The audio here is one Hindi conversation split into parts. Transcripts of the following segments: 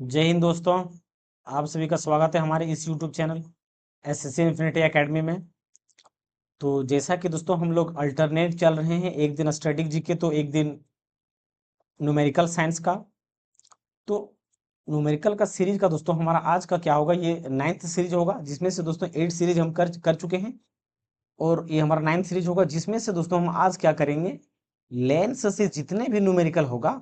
जय हिंद दोस्तों। आप सभी का स्वागत है हमारे इस YouTube channel SSC infinity academy में। तो जैसा कि दोस्तों हम लोग अल्टरनेट चल रहे हैं, एक दिन स्टैटिक जीके तो एक दिन न्यूमेरिकल साइंस का। तो न्यूमेरिकल का सीरीज का दोस्तों हमारा आज का क्या होगा, ये 9th सीरीज होगा, जिसमें से दोस्तों 8 सीरीज हम कर चुके हैं और ये हमारा 9th सीरीज होगा, जिसमें से दोस्तों हम आज क्या करेंगे, लेंस से जितने भी न्यूमेरिकल होगा,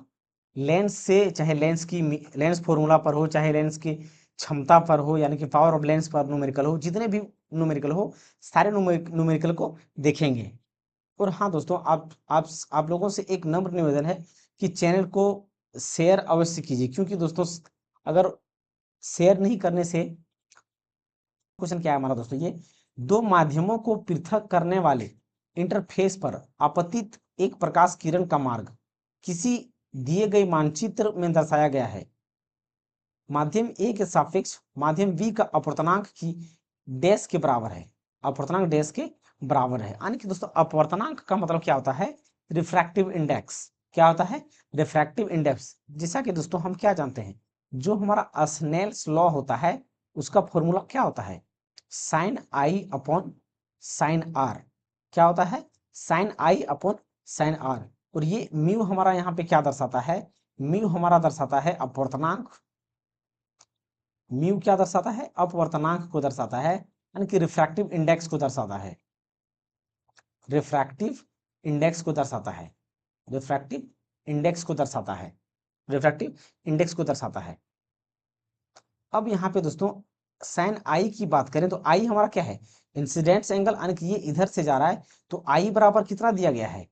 लेंस से चाहे लेंस फॉर्मूला पर हो, चाहे लेंस की क्षमता पर हो, यानी कि पावर ऑफ लेंस पर न्यूमेरिकल हो, जितने भी न्यूमेरिकल हो सारे न्यूमेरिकल को देखेंगे। और हाँ दोस्तों, आप लोगों से एक नम्र निवेदन है कि चैनल को शेयर अवश्य कीजिए, क्योंकि दोस्तों अगर शेयर नहीं करने से, क्वेश्चन क्या है हमारा दोस्तों, ये दो माध्यमों को पृथक करने वाले इंटरफेस पर आपतित एक प्रकाश किरण का मार्ग किसी दिए गए मानचित्र में दर्शाया गया है। माध्यम ए के सापेक्ष माध्यम बी का अपवर्तनांक की डैश के बराबर है। अपवर्तनांक डैश के बराबर है, यानी कि दोस्तों अपवर्तनांक का मतलब क्या होता है, रिफ्रैक्टिव इंडेक्स। क्या होता है, रिफ्रैक्टिव इंडेक्स। जैसा कि दोस्तों हम क्या जानते हैं, जो हमारा स्नेल्स लॉ होता है उसका फॉर्मूला क्या होता है, sine I upon sine R. क्या होता है, sine I upon sine R. और ये म्यू हमारा यहाँ पे क्या दर्शाता है, म्यू हमारा दर्शाता है अपवर्तनांक। म्यू क्या दर्शाता है, अपवर्तनांक को दर्शाता है, यानी कि रिफ्रैक्टिव इंडेक्स को दर्शाता है। रिफ्रैक्टिव इंडेक्स को दर्शाता है, रिफ्रैक्टिव इंडेक्स को दर्शाता है, रिफ्रैक्टिव इंडेक्स को दर्शाता है। अब यहाँ पे दोस्तों साइन आई की बात करें तो आई हमारा क्या है, इंसिडेंट एंगल, यानी कि ये इधर से जा रहा है तो आई बराबर कितना दिया गया है,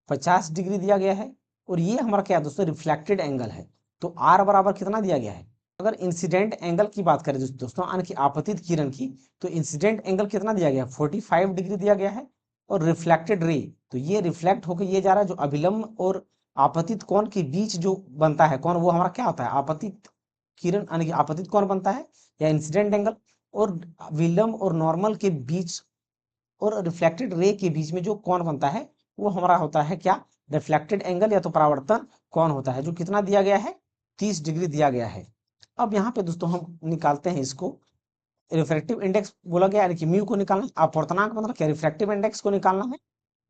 50 डिग्री दिया गया है। और ये हमारा क्या है दोस्तों, रिफ्लेक्टेड एंगल है, तो आर बराबर कितना दिया गया है। अगर इंसिडेंट एंगल की बात करें दोस्तों, यानी कि आपतित किरण की, तो इंसिडेंट एंगल कितना दिया गया है, 45 डिग्री दिया गया है। और रिफ्लेक्टेड रे, तो ये रिफ्लेक्ट होकर ये जा रहा है, जो अभिलंब और आपतित कोण के बीच जो बनता है कोण, वो हमारा क्या होता है, आपतित किरण, यानी कि आपतित कोण बनता है या इंसिडेंट एंगल। और विलंब और नॉर्मल के बीच और रिफ्लेक्टेड रे के बीच में जो कोण बनता है वो हमारा होता है क्या, रिफ्लेक्टेड एंगल या तो परावर्तन कोण होता है, जो कितना दिया गया है, 30 डिग्री दिया गया है। अब यहाँ पे दोस्तों हम निकालते हैं इसको, रिफ्रैक्टिव इंडेक्स बोला गया, यानी कि म्यू को निकालना, अपवर्तनांक मतलब क्या, रिफ्रैक्टिव इंडेक्स को निकालना है,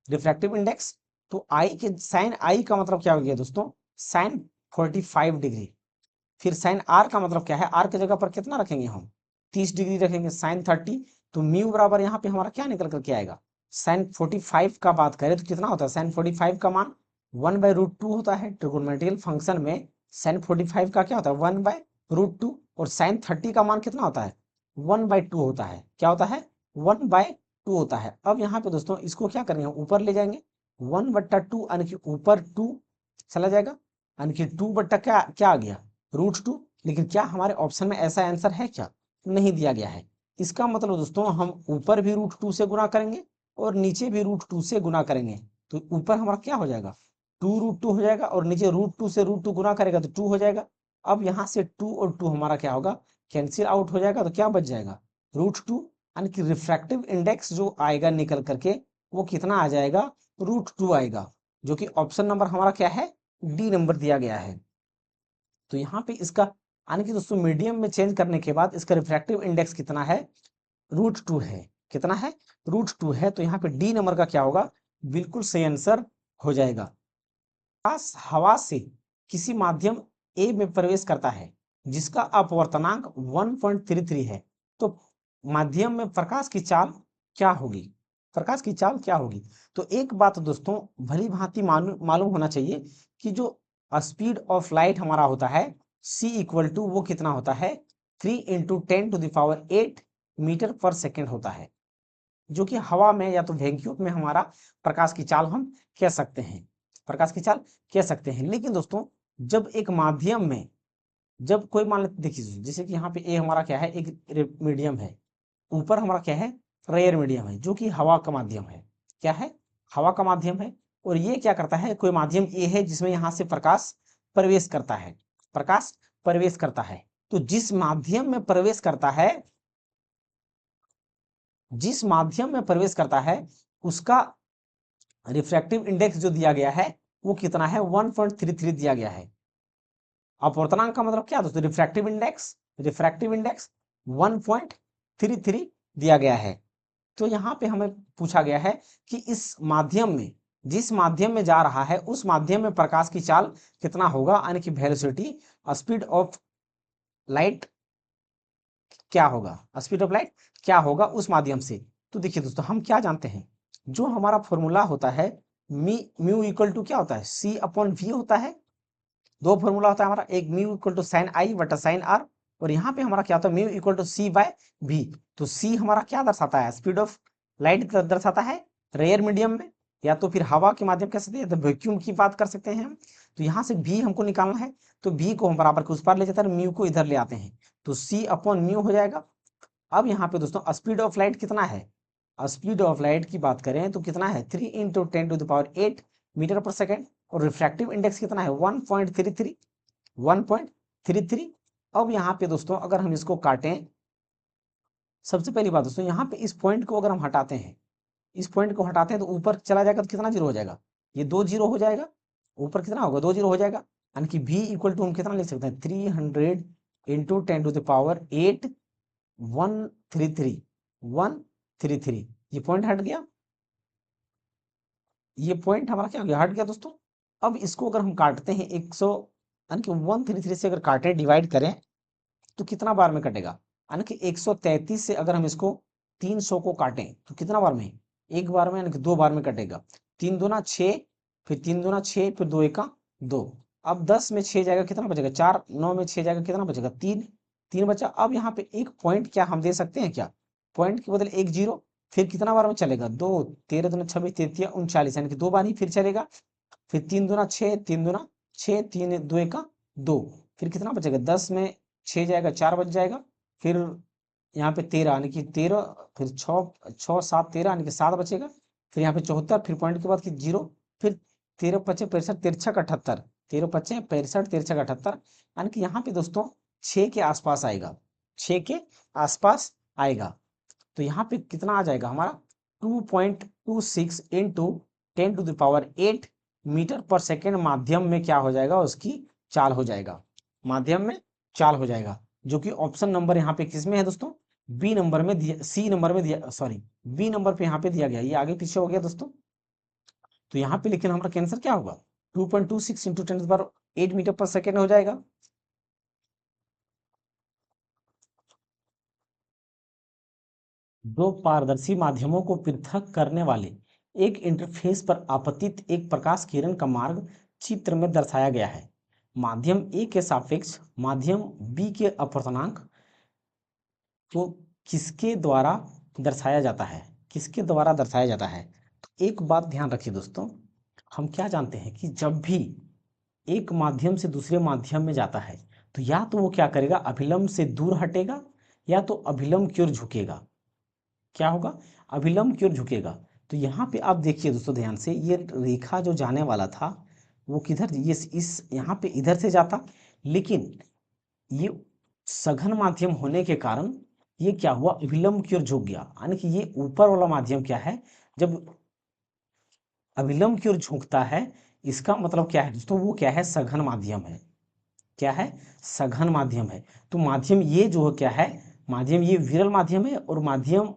रिफ्रैक्टिव इंडेक्स। तो आई के साइन आई का मतलब क्या हो गया दोस्तों, साइन 45 डिग्री। फिर साइन आर का मतलब क्या है, आर की जगह पर कितना रखेंगे हम, 30 डिग्री रखेंगे, साइन 30। तो म्यू बराबर यहाँ पे हमारा क्या निकल करके आएगा, साइन 45 का बात करें तो कितना होता है, साइन 45 का मान 1/√2 होता है। ट्रिगोनोमेट्रियल फंक्शन में साइन 45 का क्या होता है, 1/√2। और साइन 30 का मान कितना होता है, 1/2 होता है। क्या होता है, 1/2 होता है। अब यहाँ पे दोस्तों इसको क्या करेंगे, ऊपर ले जाएंगे, 1/2 यानी कि ऊपर 2 चला जाएगा, यानी कि 2 बट्टा क्या क्या आ गया, √2। लेकिन क्या हमारे ऑप्शन में ऐसा आंसर है क्या, नहीं दिया गया है। इसका मतलब दोस्तों हम ऊपर भी √2 से गुना करेंगे और नीचे भी √2 से गुना करेंगे, तो ऊपर हमारा क्या हो जाएगा, 2√2 हो जाएगा, और नीचे √2 से √2 गुना करेगा तो 2 हो जाएगा। अब यहाँ से 2 और 2 हमारा क्या होगा, कैंसिल आउट हो जाएगा, तो क्या बच जाएगा, √2। यानी कि रिफ्रैक्टिव इंडेक्स जो आएगा निकल करके वो कितना आ जाएगा, √2 आएगा, जो कि ऑप्शन नंबर हमारा क्या है, डी नंबर दिया गया है। तो यहाँ पे इसका, यानी कि दोस्तों मीडियम में चेंज करने के बाद इसका रिफ्रैक्टिव इंडेक्स कितना है, √2 है। कितना है, √2 है। तो यहाँ पे डी नंबर का क्या होगा, बिल्कुल सही आंसर हो जाएगा। प्रकाश हवा से किसी माध्यम ए में प्रवेश करता है जिसका अपवर्तनांक 1.33 है, तो माध्यम में प्रकाश की चाल क्या होगी, प्रकाश की चाल क्या होगी। तो एक बात दोस्तों भली भांति मालूम होना चाहिए कि जो स्पीड ऑफ लाइट हमारा होता है c इक्वल टू वो कितना होता है, 3 × 10⁸ मीटर पर सेकेंड होता है, जो कि हवा में या तो वैक्यूम में हमारा प्रकाश की चाल हम कह सकते हैं, प्रकाश की चाल कह सकते हैं। लेकिन दोस्तों जब एक माध्यम में, जब कोई मान लेते, देखिए जैसे कि यहाँ पे ए हमारा क्या है, एक मीडियम है, ऊपर हमारा क्या है, रेयर मीडियम है, जो कि हवा का माध्यम है। क्या है, हवा का माध्यम है। और ये क्या करता है, कोई माध्यम ये है जिसमें यहाँ से प्रकाश प्रवेश करता है, प्रकाश प्रवेश करता है। तो जिस माध्यम में प्रवेश करता है, जिस माध्यम में प्रवेश करता है उसका रिफ्रैक्टिव इंडेक्स जो दिया गया है वो कितना है, 1.33 दिया गया है। अपवर्तनांक का मतलब क्या दोस्तों, रिफ्रैक्टिव इंडेक्स। रिफ्रैक्टिव इंडेक्स 1.33 दिया गया है। तो यहाँ पे हमें पूछा गया है कि इस माध्यम में, जिस माध्यम में जा रहा है उस माध्यम में प्रकाश की चाल कितना होगा, यानी कि वेलोसिटी, स्पीड ऑफ लाइट क्या होगा, स्पीड ऑफ लाइट क्या होगा उस माध्यम से। तो देखिए दोस्तों, हम क्या जानते हैं, जो हमारा फॉर्मूला होता है म्यू इक्वल टू क्या होता है, सी अपॉन वी होता है। दो फॉर्मूला होता है हमारा, एक म्यू इक्वल टू साइन आई बटा साइन आर, और यहाँ पे हमारा क्या होता है, mu equal to C by V. तो सी हमारा क्या दर्शाता है, स्पीड ऑफ लाइट दर्शाता है रेयर मीडियम में, या तो फिर हवा के माध्यम कह सकते हैं, तो वैक्यूम की बात कर सकते हैं हम। तो यहाँ से भी हमको निकालना है, तो भी को हम बराबर के उस पार ले जाते हैं, म्यू को इधर ले आते हैं, तो सी अपॉन म्यू हो जाएगा। अब यहाँ पे दोस्तों स्पीड ऑफ लाइट कितना है, स्पीड ऑफ लाइट की बात करें तो कितना है, 3 × 10⁸ मीटर पर सेकेंड, और रिफ्रैक्टिव इंडेक्स कितना है, 1.33। अब यहाँ पे दोस्तों अगर हम इसको काटें, सबसे पहली बात दोस्तों, यहाँ पे इस पॉइंट को अगर हम हटाते हैं, इस पॉइंट को हटाते हैं तो ऊपर चला जाएगा तो कितना जीरो हो जाएगा, ये 2 जीरो हो जाएगा, ऊपर कितना होगा, 2 जीरो हो जाएगा, यानी कि v इक्वल टू हम कितना लिख सकते हैं, 300 × 10⁸ 133 ये पॉइंट हट गया, ये पॉइंट हमारा क्या हो गया, हट गया दोस्तों। अब इसको अगर हम काटते हैं 100, यानी कि 133 से अगर काटें, डिवाइड करें, तो कितना बार में कटेगा, यानी कि 133 से अगर हम इसको 300 को काटें तो कितना बार में, एक बार में, यानी कि 2 बार में कटेगा। 3 दूना 6, फिर 3 दूना 6, फिर 2 एका 2। अब 10 में 6 जाएगा, कितना बचेगा 4, 9 में 6 जाएगा, कितना बचेगा 3, 3 बचा। अब यहाँ पे एक पॉइंट क्या हम दे सकते हैं क्या, पॉइंट के बदले एक जीरो, फिर कितना बार में चलेगा, 2, 13 दूना 26, 33 39, यानी कि 2 बार ही फिर चलेगा। फिर 3 दूना 6, 3 दूना 6, 3 2 एका 2, फिर कितना बचेगा, 10 में 6 जाएगा, 4 बच जाएगा। फिर यहाँ पे 13, यानी कि 13, फिर 6, 6 7 13, यानी कि 7 बचेगा। फिर यहाँ पे 74, फिर पॉइंट के बाद की जीरो, फिर 13 पचे 65, 63 78, 13 पचे 65, 63 78, यानी कि यहाँ पे दोस्तों 6 के आसपास आएगा, 6 के आसपास आएगा। तो यहाँ पे कितना आ जाएगा हमारा, 2.26 × 10⁸ मीटर पर सेकेंड माध्यम में क्या हो जाएगा, उसकी चाल हो जाएगा, माध्यम में चाल हो जाएगा, जो कि ऑप्शन नंबर यहाँ पे किसमें है दोस्तों, बी नंबर में दिया, सी नंबर में दिया, सॉरी बी नंबर पे यहाँ पे दिया गया, ये आगे पीछे हो गया दोस्तों। तो यहाँ पे लेकिन हमारा कैंसर क्या होगा, 2.26 × 10⁸ मीटर पर सेकेंड हो जाएगा। दो पारदर्शी माध्यमों को पृथक करने वाले एक इंटरफेस पर आपतित एक प्रकाश किरण का मार्ग चित्र में दर्शाया गया है। माध्यम ए के सापेक्ष माध्यम बी के अपवर्तनांक को किसके द्वारा दर्शाया जाता है, किसके द्वारा दर्शाया जाता है। तो एक बात ध्यान रखिए दोस्तों, हम क्या जानते हैं कि जब भी एक माध्यम से दूसरे माध्यम में जाता है तो या तो वो क्या करेगा, अभिलंब से दूर हटेगा, या तो अभिलंब की ओर झुकेगा। क्या होगा, अभिलंब की ओर झुकेगा। तो यहाँ पे आप देखिए दोस्तों ध्यान से, ये रेखा जो जाने वाला था वो किधर, ये इस यहाँ पे इधर से जाता, लेकिन ये सघन माध्यम होने के कारण ये क्या हुआ, अभिलंब की ओर झुक गया। यानी कि ये ऊपर वाला माध्यम क्या है, जब अभिलंब की ओर झुकता है, इसका मतलब क्या है दोस्तों, वो क्या है, सघन माध्यम है। क्या है, सघन माध्यम है। तो माध्यम ये जो क्या है, माध्यम ये विरल माध्यम है, और माध्यम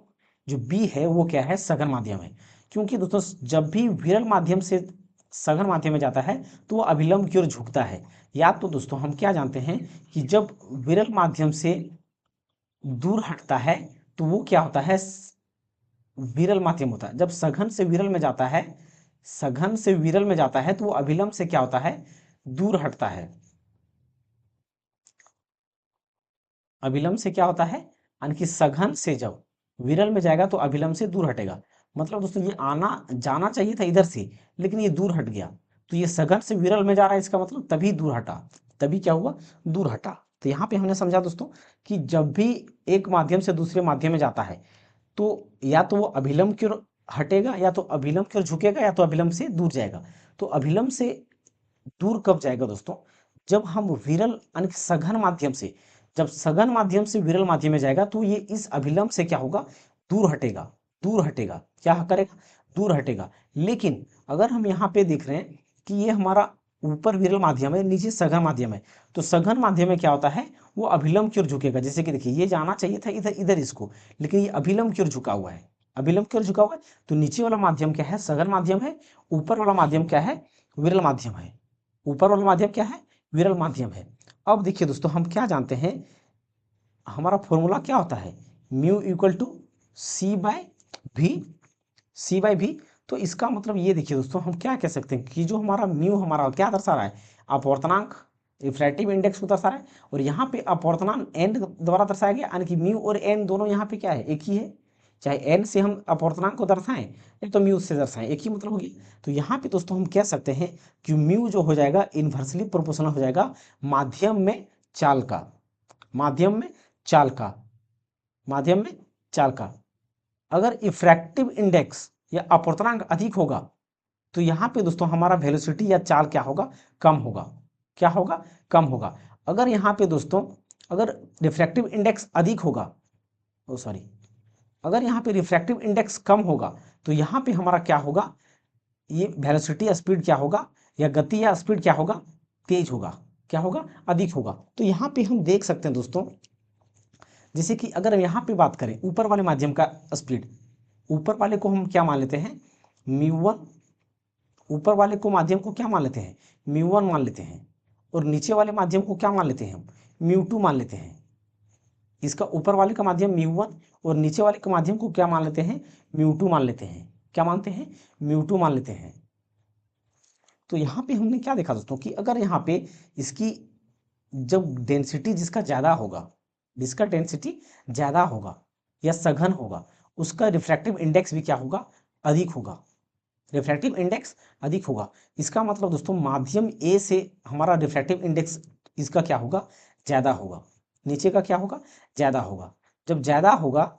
जो बी है वो क्या है, सघन माध्यम है। क्योंकि दोस्तों जब भी विरल माध्यम से सघन माध्यम में जाता है तो वो अभिलंब की ओर झुकता है। या तो दोस्तों हम क्या जानते हैं कि जब विरल माध्यम से दूर हटता है तो वो क्या होता है, विरल माध्यम होता है। जब सघन से विरल में जाता है, सघन से विरल में जाता है तो वो अभिलंब से क्या होता है, दूर हटता है। अभिलंब से क्या होता है, यानी कि सघन से जब विरल में जाएगा तो अभिलंब से दूर हटेगा। मतलब दोस्तों ये आना जाना चाहिए था इधर से, लेकिन ये दूर हट गया, तो ये सघन से विरल में जा रहा है, इसका मतलब तभी दूर हटा, तभी क्या हुआ, दूर हटा। तो यहाँ पे हमने समझा दोस्तों कि जब भी एक माध्यम से दूसरे माध्यम में जाता है तो या तो वो अभिलंब की ओर हटेगा, या तो अभिलंब की ओर झुकेगा, या तो अभिलंब से दूर जाएगा। तो अभिलंब से दूर कब जाएगा दोस्तों, जब हम विरल यानी कि सघन माध्यम से, जब सघन माध्यम से विरल माध्यम में जाएगा तो ये इस अभिलंब से क्या होगा, दूर हटेगा, दूर हटेगा, क्या करेगा, दूर हटेगा। लेकिन अगर हम यहाँ पे देख रहे हैं कि ये हमारा ऊपर विरल माध्यम है, नीचे सघन माध्यम है, तो सघन माध्यम में क्या होता है, वो अभिलंब की ओर झुकेगा। जैसे कि देखिए ये जाना चाहिए था इधर इधर इसको, लेकिन ये अभिलंब की ओर झुका हुआ है, अभिलंब की ओर झुका हुआ है। तो नीचे वाला माध्यम क्या है, सघन माध्यम है। ऊपर वाला माध्यम क्या है, विरल माध्यम है। ऊपर वाला माध्यम क्या है, विरल माध्यम है। अब देखिए दोस्तों, हम क्या जानते हैं, हमारा फॉर्मूला क्या होता है, mu equal to C by V, C by भी। तो इसका मतलब ये देखिए दोस्तों, हम क्या कह सकते हैं कि जो हमारा म्यू हमारा क्या दर्शा रहा है, अपवर्तनांक, रिफ्रैक्टिव इंडेक्स को दर्शा रहा है। और यहाँ पे अपवर्तनांक एन द्वारा दर्शाया गया, यानी कि म्यू और एन दोनों यहाँ पे क्या है, एक ही है। चाहे एन से हम अपवर्तनांक को दर्शाएं या तो म्यू से दर्शाएं, एक ही मतलब होगी। तो यहाँ पे दोस्तों हम कह सकते हैं कि म्यू जो हो जाएगा इन्वर्सली प्रोपोर्शनल हो जाएगा माध्यम में चाल का, माध्यम में चाल का, माध्यम में चाल का। अगर इफ्रैक्टिव इंडेक्स या अपवर्तनांक अधिक होगा तो यहाँ पे दोस्तों हमारा वेलोसिटी या चाल क्या होगा, कम होगा। क्या होगा, कम होगा। अगर यहाँ पे दोस्तों, अगर रिफ्रैक्टिव इंडेक्स अधिक होगा, ओ सॉरी, अगर यहाँ पे रिफ्रैक्टिव इंडेक्स कम होगा तो यहाँ पे हमारा क्या होगा, ये वेलोसिटी या स्पीड क्या होगा, या गति या स्पीड क्या होगा, तेज होगा। क्या होगा, अधिक होगा। तो यहाँ पे हम देख सकते हैं दोस्तों, जैसे कि अगर हम यहाँ पे बात करें ऊपर वाले माध्यम का स्पीड, ऊपर वाले को हम क्या मान लेते हैं, म्यू1, ऊपर वाले को माध्यम को क्या मान लेते हैं, म्यू1 मान लेते हैं। और नीचे वाले माध्यम को क्या मान लेते हैं, हम म्यू2 मान लेते हैं। इसका ऊपर वाले का माध्यम म्यू1 और नीचे वाले के माध्यम को क्या मान लेते हैं, म्यू2 मान लेते हैं। क्या मानते हैं, म्यू2 मान लेते हैं। तो यहाँ पे हमने क्या देखा दोस्तों कि अगर यहाँ पे इसकी जब डेंसिटी जिसका ज़्यादा होगा, जिसका डेंसिटी ज़्यादा होगा या सघन होगा, उसका रिफ्रैक्टिव इंडेक्स भी क्या होगा, अधिक होगा। रिफ्रैक्टिव इंडेक्स अधिक होगा। इसका मतलब दोस्तों माध्यम ए से हमारा रिफ्रैक्टिव इंडेक्स इसका क्या होगा, ज़्यादा होगा। नीचे का क्या होगा, ज़्यादा होगा। जब ज़्यादा होगा,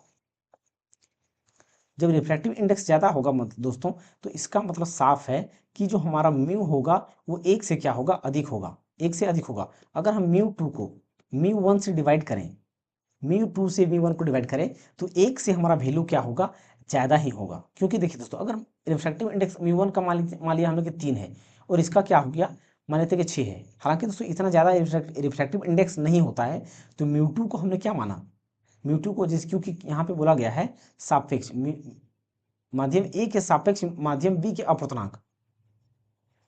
जब रिफ्रैक्टिव इंडेक्स ज़्यादा होगा दोस्तों, तो इसका मतलब साफ है कि जो हमारा म्यू होगा वो एक से क्या होगा, अधिक होगा, एक से अधिक होगा। अगर हम म्यू2 को म्यू1 से डिवाइड करें, म्यू2 से म्यू1 को डिवाइड करें तो एक से हमारा वैल्यू क्या होगा, ज़्यादा ही होगा। क्योंकि देखिए दोस्तों, अगर रिफ्रैक्टिव इंडेक्स म्यू1 का मान लिया हम लोग कि 3 है और इसका क्या हो गया, मान लेते कि 6 है। हालांकि दोस्तों इतना ज़्यादा रिफ्रैक्टिव इंडेक्स नहीं होता है। तो म्यू2 को हमने क्या माना, म्यू2 को जिस, क्योंकि यहाँ पे बोला गया है सापेक्ष, माध्यम ए के सापेक्ष माध्यम बी के अपवर्तनांक,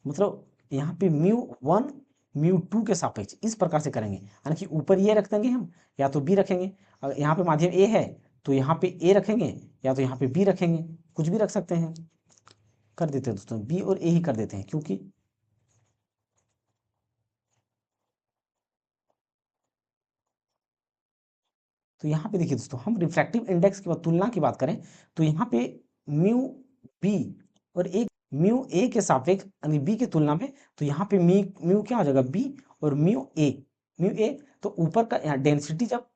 मतलब यहाँ पे म्यू1 म्यू2 के सापेक्ष इस प्रकार से करेंगे, यानी कि ऊपर ये रख देंगे हम, या तो बी रखेंगे। अगर यहाँ पे माध्यम ए है तो यहाँ पे ए रखेंगे, या तो यहाँ पे बी रखेंगे, कुछ भी रख सकते हैं। कर देते हैं दोस्तों, बी और ए ही कर देते हैं, क्योंकि तो यहाँ पे देखिए दोस्तों, हम रिफ्रैक्टिव इंडेक्स की तुलना की बात करें तो यहाँ पे म्यू बी और एक म्यू ए के सापेक्ष यानी बी की तुलना में, तो यहाँ पे म्यू क्या हो जाएगा, बी और म्यू ए, म्यू ए। तो ऊपर का यहाँ डेंसिटी जब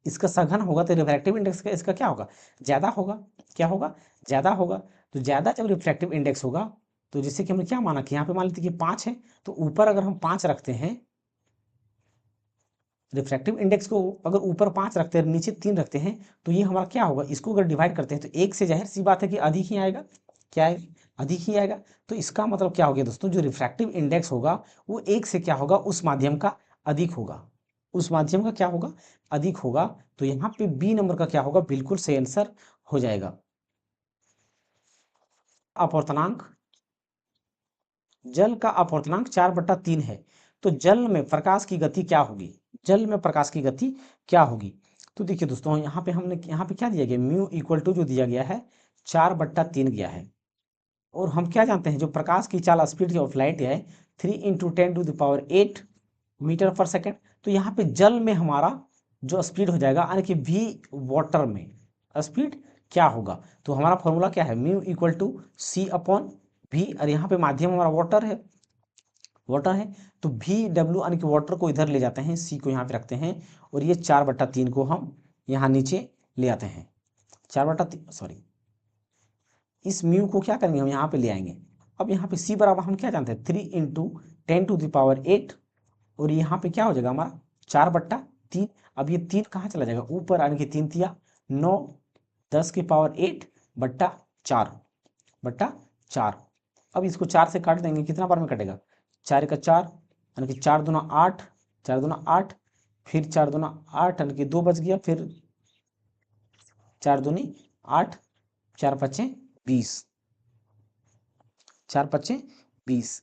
इसका सघन होगा तो रिफ्रैक्टिव इंडेक्स का इसका क्या होगा, ज़्यादा होगा। क्या होगा, ज़्यादा होगा। तो ज़्यादा जब रिफ्रैक्टिव इंडेक्स होगा, तो जैसे कि हमने क्या माना कि यहाँ पे मान लेते कि 5 है, तो ऊपर अगर हम 5 रखते हैं, रिफ्रैक्टिव इंडेक्स को अगर ऊपर 5 रखते हैं नीचे 3 रखते हैं, तो ये हमारा क्या होगा, इसको अगर डिवाइड करते हैं तो एक से जाहिर सी बात है कि अधिक ही आएगा। क्या आएगा, अधिक ही आएगा। तो इसका मतलब क्या हो गया दोस्तों, जो रिफ्रैक्टिव इंडेक्स होगा वो एक से क्या होगा, उस माध्यम का अधिक होगा, उस माध्यम का क्या होगा, अधिक होगा। तो यहाँ पे बी नंबर का क्या होगा, बिल्कुल सही आंसर हो जाएगा। अपवर्तनांक, जल का अपवर्तनांक 4/3 है। तो जल में प्रकाश की गति क्या होगी, जल में प्रकाश की गति क्या होगी। तो देखिए दोस्तों, यहाँ पे हमने यहाँ पे क्या दिया गया, म्यू इक्वल टू जो दिया गया है 4/3 गया है। और हम क्या जानते हैं, जो प्रकाश की चाल स्पीड ऑफ लाइट है 3 × 10⁸ मीटर पर सेकेंड। तो यहाँ पे जल में हमारा जो स्पीड हो जाएगा, यानी कि वी वाटर में स्पीड क्या होगा। तो हमारा फॉर्मूला क्या है, mu equal to C upon V, और यहाँ पे माध्यम हमारा वाटर है, वाटर है। तो वी डब्ल्यू यानी कि वाटर को इधर ले जाते हैं, सी को यहाँ पे रखते हैं, और ये 4/3 को हम यहाँ नीचे ले आते हैं। 4/3 सॉरी, इस म्यू को क्या करेंगे, हम यहाँ पे ले आएंगे। अब यहाँ पे सी बराबर हम क्या जानते हैं, 3 × 10⁸ और यहाँ पे क्या हो जाएगा हमारा 4/3। अब ये 3 कहाँ चला जाएगा, ऊपर, यानी कि 3 तिया 9, 10⁴/4/4। अब इसको 4 से काट देंगे, कितना बार में कटेगा, 4 × 4 यानी कि 4×2 = 8, 4 दूना 8, फिर 4 दूना 8 यानी कि 2 बच गया, फिर 4 दूनी 8, 4 पच्चे 20, 4 पच्चे 20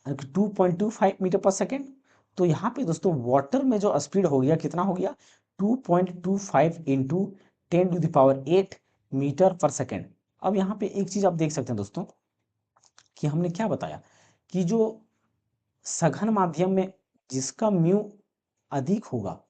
यानी कि 2.25 मीटर पर सेकेंड। तो यहाँ पे दोस्तों वाटर में जो स्पीड हो गया कितना हो गया, 2.25 इंटू 10⁸ मीटर पर सेकेंड। अब यहाँ पे एक चीज आप देख सकते हैं दोस्तों कि हमने क्या बताया कि जो सघन माध्यम में जिसका म्यू अधिक होगा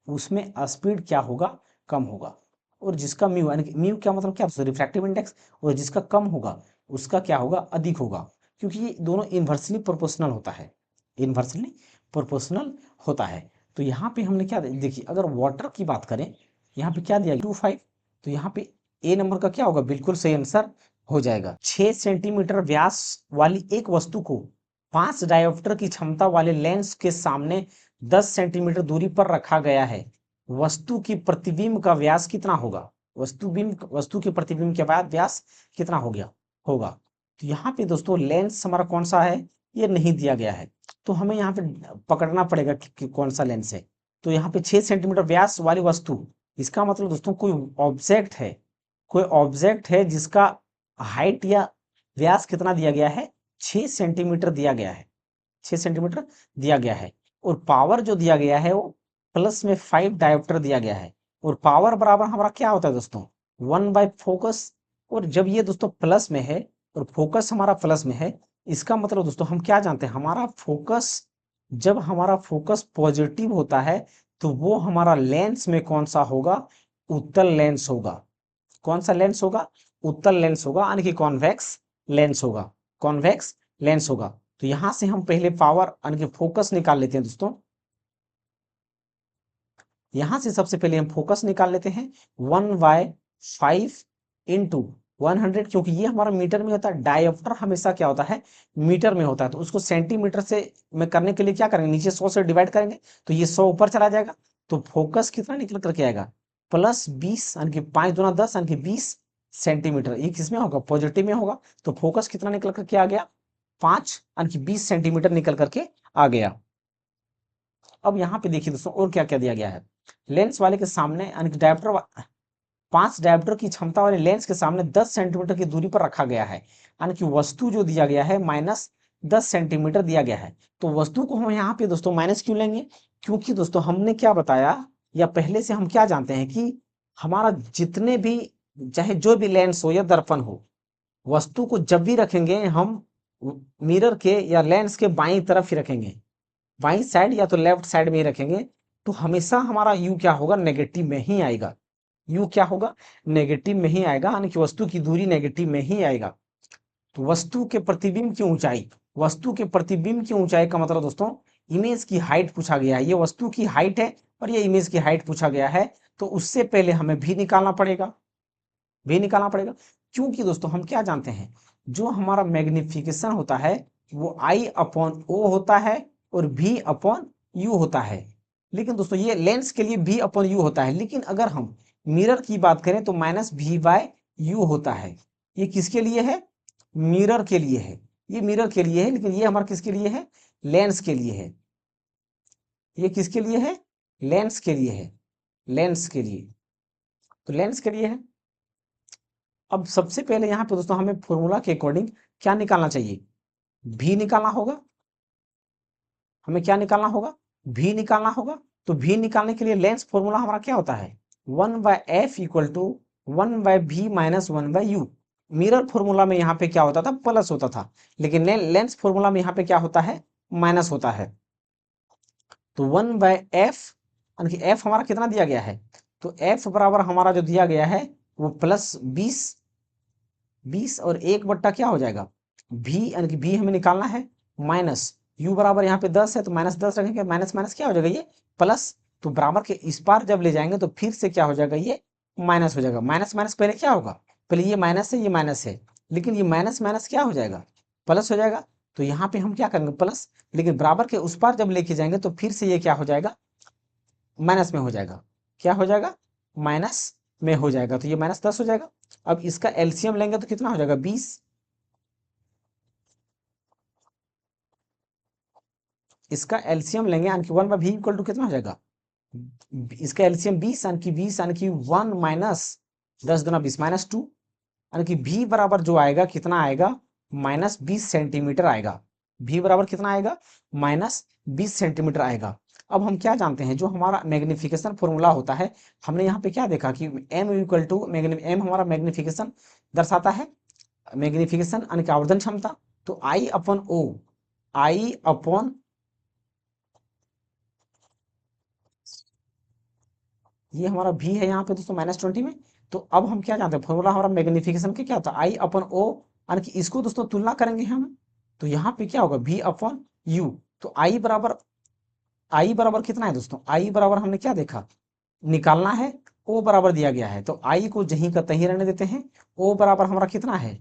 उसमें स्पीड क्या होगा, कम होगा, और जिसका म्यू यानी कि म्यू क्या मतलब क्या, रिफ्रैक्टिव इंडेक्स, और जिसका कम होगा उसका क्या होगा, अधिक होगा, क्योंकि ये दोनों इन्वर्सली प्रोपोर्शनल होता है, इन्वर्सली प्रोपोर्शनल होता है। तो यहाँ पे हमने क्या देखिए, अगर वाटर की बात करें यहाँ पे क्या दिया 25, तो यहाँ पे ए नंबर का क्या होगा, बिल्कुल सही आंसर हो जाएगा। 6 सेंटीमीटर व्यास वाली एक वस्तु को 5 डायोप्टर की क्षमता वाले लेंस के सामने 10 सेंटीमीटर दूरी पर रखा गया है। वस्तु की प्रतिबिंब का व्यास कितना होगा, वस्तु के प्रतिबिंब के बाद व्यास कितना हो गया होगा। तो यहाँ पे दोस्तों लेंस हमारा कौन सा है, ये नहीं दिया गया है, तो हमें यहाँ पे पकड़ना पड़ेगा कि कौन सा लेंस है। तो यहाँ पे 6 सेंटीमीटर व्यास वाली वस्तु, इसका मतलब दोस्तों कोई ऑब्जेक्ट है, कोई ऑब्जेक्ट है जिसका हाइट या व्यास कितना दिया गया है, 6 सेंटीमीटर दिया गया है, 6 सेंटीमीटर दिया गया है, और पावर जो दिया गया है वो प्लस में 5 डायोप्टर दिया गया है, और पावर बराबर हमारा क्या होता है दोस्तों, 1/फोकस। और जब ये दोस्तों प्लस में है और फोकस हमारा प्लस में है, इसका मतलब दोस्तों हम क्या जानते हैं, हमारा फोकस, जब हमारा फोकस पॉजिटिव होता है तो वो हमारा लेंस में कौन सा होगा, उत्तल लेंस होगा। कौन सा लेंस होगा, उत्तल लेंस होगा, यानी कि कॉन्वेक्स लेंस होगा, कॉन्वेक्स लेंस होगा। तो यहां से हम पहले पावर यानी कि फोकस निकाल लेते हैं दोस्तों, यहां से सबसे पहले हम फोकस निकाल लेते हैं 1/5 इंटू 100, क्योंकि ये हमारा मीटर में होता है, डायोप्टर हमेशा क्या होता है, मीटर में होता है, तो उसको सेंटीमीटर से में करने के लिए क्या करेंगे, नीचे 100 से डिवाइड करेंगे तो ये 100 ऊपर चला जाएगा, तो फोकस कितना निकल करके आएगा, +20 यानी कि 5 दूना 10 यानी कि 20 सेंटीमीटर। ये किसमें होगा, पॉजिटिव में होगा, तो फोकस कितना निकल करके आ गया, 5 यानी कि 20 सेंटीमीटर निकल करके आ गया। अब यहाँ पे देखिए दोस्तों और क्या क्या दिया गया है, लेंस वाले के सामने यानी कि डायोप्टर, 5 डायोप्टर की क्षमता वाले लेंस के सामने 10 सेंटीमीटर की दूरी पर रखा गया है, यानी कि वस्तु जो दिया गया है -10 सेंटीमीटर दिया गया है। तो वस्तु को हम यहाँ पे दोस्तों माइनस क्यों लेंगे, क्योंकि दोस्तों हमने क्या बताया, या पहले से हम क्या जानते हैं कि हमारा जितने भी, चाहे जो भी लेंस हो या दर्पण हो, वस्तु को जब भी रखेंगे हम मिरर के या लेंस के बाईं तरफ ही रखेंगे, बाईं साइड या तो लेफ्ट साइड में ही रखेंगे, तो हमेशा हमारा यू क्या होगा, नेगेटिव में ही आएगा, यू क्या होगा, नेगेटिव में ही आएगा, यानी कि वस्तु की दूरी नेगेटिव में ही आएगा। तो वस्तु के प्रतिबिंब की ऊंचाई, वस्तु के प्रतिबिंब की ऊंचाई का मतलब दोस्तों इमेज की हाइट पूछा गया है, ये वस्तु की हाइट है और ये इमेज की हाइट पूछा गया है, तो उससे पहले हमें भी निकालना पड़ेगा, भी निकालना पड़ेगा, क्योंकि दोस्तों हम क्या जानते हैं, जो हमारा मैग्निफिकेशन होता है वो I/O होता है और V/U होता है। लेकिन दोस्तों ये लेंस के लिए V/U होता है, लेकिन अगर हम मिरर की बात करें तो -V/U होता है। ये किसके लिए है, मिरर के लिए है, ये मिरर के लिए है, लेकिन ये हमारा किसके लिए है, लेंस के लिए है, ये किसके लिए है, लेंस के लिए है, लेंस के लिए, तो लेंस के लिए है। अब सबसे पहले यहाँ पे दोस्तों हमें फॉर्मूला के अकॉर्डिंग क्या निकालना चाहिए, भी निकालना होगा, हमें क्या निकालना होगा, भी निकालना होगा। तो भी निकालने के लिए लेंस फॉर्मूला हमारा क्या होता है, 1/f = 1/v - 1/u। Mirror formula में यहाँ पे क्या होता था, प्लस होता था, लेकिन लेंस फॉर्मूला में यहाँ पे क्या होता है, माइनस होता है। तो 1/f यानी कि f हमारा कितना दिया गया है, तो f बराबर हमारा जो दिया गया है वो +20 और 1/, क्या हो जाएगा, v यानी कि v हमें निकालना है, माइनस u बराबर यहाँ पे 10 है तो -10 रखेंगे, माइनस माइनस क्या हो जाएगा, ये प्लस, तो बराबर के इस पार जब ले जाएंगे तो फिर से क्या हो जाएगा, ये माइनस हो जाएगा, माइनस माइनस पहले क्या होगा, पहले ये माइनस है, ये माइनस है, लेकिन ये माइनस माइनस क्या हो जाएगा, प्लस हो जाएगा। तो यहाँ पे हम क्या करेंगे, प्लस, लेकिन बराबर के उस पार जब लेके जाएंगे तो फिर से ये क्या हो जाएगा, माइनस में हो जाएगा, क्या हो जाएगा, माइनस में हो जाएगा, तो ये -10 हो जाएगा। अब इसका एलसीएम लेंगे तो कितना हो जाएगा, 20, इसका एलसीएम लेंगे यानी कि 1/v इक्वल टू कितना हो जाएगा, इसका एलसीएम 20 यानी कि 20 यानी कि 1 माइनस 10 गुना 20 -2 यानी कि v बराबर जो आएगा कितना आएगा, -20 सेंटीमीटर आएगा। v बराबर कितना आएगा, -20 सेंटीमीटर आएगा। अब हम क्या जानते हैं, जो हमारा मैग्निफिकेशन फॉर्मूला होता है, हमने यहाँ पे क्या देखा कि m इक्वल टू m हमारा मैग्निफिकेशन दर्शाता है, मैग्निफिकेशन यानी कि आवर्धन क्षमता। तो I upon O, I upon ये हमारा v है यहाँ पे दोस्तों -20 में। तो अब हम क्या जानते हैं, फॉर्मूला हमारा मैग्निफिकेशन के क्या होता है, I अपॉन O, यानी कि इसको दोस्तों तुलना करेंगे हम। तो यहाँ पे क्या होगा, v अपॉन u। तो I बराबर कितना है दोस्तों, I बराबर हमने क्या देखा, निकालना है, O बराबर दिया गया है, तो I को जहीं का तहीं रहने देते हैं। O बराबर हमारा कितना है,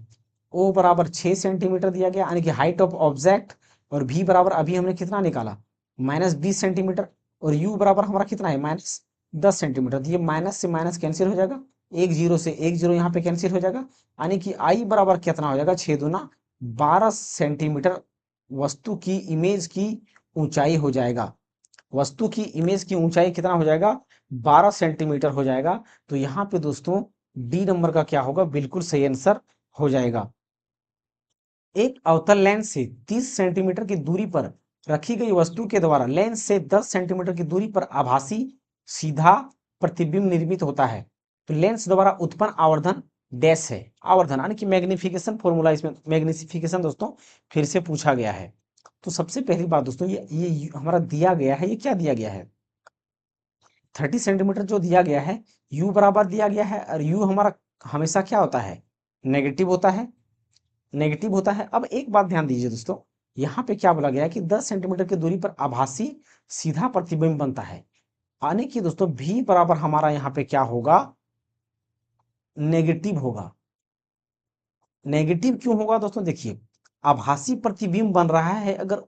O बराबर 6 सेंटीमीटर दिया गया, यानी कि हाइट ऑफ ऑब्जेक्ट। और V बराबर अभी हमने कितना निकाला, -20 सेंटीमीटर। और U बराबर हमारा कितना है, -10 सेंटीमीटर। तो ये माइनस से माइनस कैंसिल हो जाएगा, एक जीरो से एक जीरो यहाँ पे कैंसिल हो जाएगा, यानी कि I बराबर कितना हो जाएगा, 6 दूना 12 सेंटीमीटर वस्तु की इमेज की ऊंचाई हो जाएगा। वस्तु की इमेज की ऊंचाई कितना हो जाएगा, 12 सेंटीमीटर हो जाएगा। तो यहाँ पे दोस्तों डी नंबर का क्या होगा, बिल्कुल सही आंसर हो जाएगा। एक अवतल लेंस से 30 सेंटीमीटर की दूरी पर रखी गई वस्तु के द्वारा लेंस से 10 सेंटीमीटर की दूरी पर आभासी सीधा प्रतिबिंब निर्मित होता है। तो लेंस द्वारा उत्पन्न आवर्धन डैश है, आवर्धन यानी कि मैग्निफिकेशन फॉर्मूला, इसमें मैग्निफिकेशन दोस्तों फिर से पूछा गया है। तो सबसे पहली बात दोस्तों, ये हमारा दिया गया है, ये क्या दिया गया है, 30 सेंटीमीटर जो दिया गया है, u बराबर दिया गया है। और u हमारा हमेशा क्या होता है, नेगेटिव होता है, नेगेटिव होता है। अब एक बात ध्यान दीजिए दोस्तों, यहाँ पे क्या बोला गया है कि 10 सेंटीमीटर की दूरी पर आभासी सीधा प्रतिबिंब बनता है, यानी कि दोस्तों v बराबर हमारा यहाँ पे क्या होगा, नेगेटिव होगा। नेगेटिव क्यों होगा दोस्तों, देखिए आभासी प्रतिबिंब बन रहा है अगर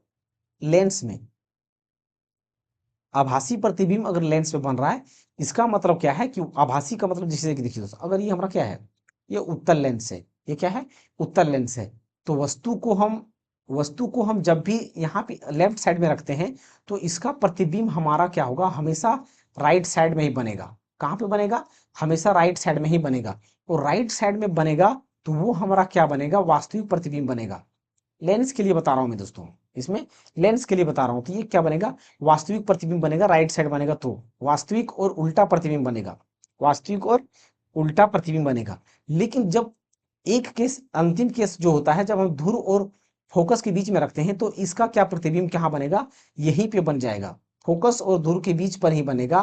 लेंस में, आभासी प्रतिबिंब अगर लेंस में बन रहा है, इसका मतलब क्या है कि आभासी का मतलब, जैसे कि देखिए दोस्तों, अगर ये हमारा क्या है, ये उत्तल लेंस है, ये क्या है, उत्तल लेंस है। तो वस्तु को हम जब भी यहाँ पे लेफ्ट साइड में रखते हैं, तो इसका प्रतिबिंब हमारा क्या होगा, हमेशा राइट साइड में ही बनेगा। कहाँ पे बनेगा, हमेशा राइट साइड में ही बनेगा। और राइट साइड में बनेगा तो वो हमारा क्या बनेगा, वास्तविक प्रतिबिंब बनेगा। लेंस के लिए बता रहा हूं मैं दोस्तों, इसमें लेंस के लिए बता रहा हूं। तो ये क्या बनेगा, वास्तविक प्रतिबिंब बनेगा, राइट साइड बनेगा। तो वास्तविक और उल्टा प्रतिबिंब बनेगा, वास्तविक और उल्टा प्रतिबिंब बनेगा। लेकिन जब एक केस, अंतिम केस जो होता है, जब हम धुर और फोकस के बीच में रखते हैं, तो इसका क्या प्रतिबिंब कहाँ बनेगा, यहीं पे बन जाएगा, फोकस और धुर के बीच पर ही बनेगा,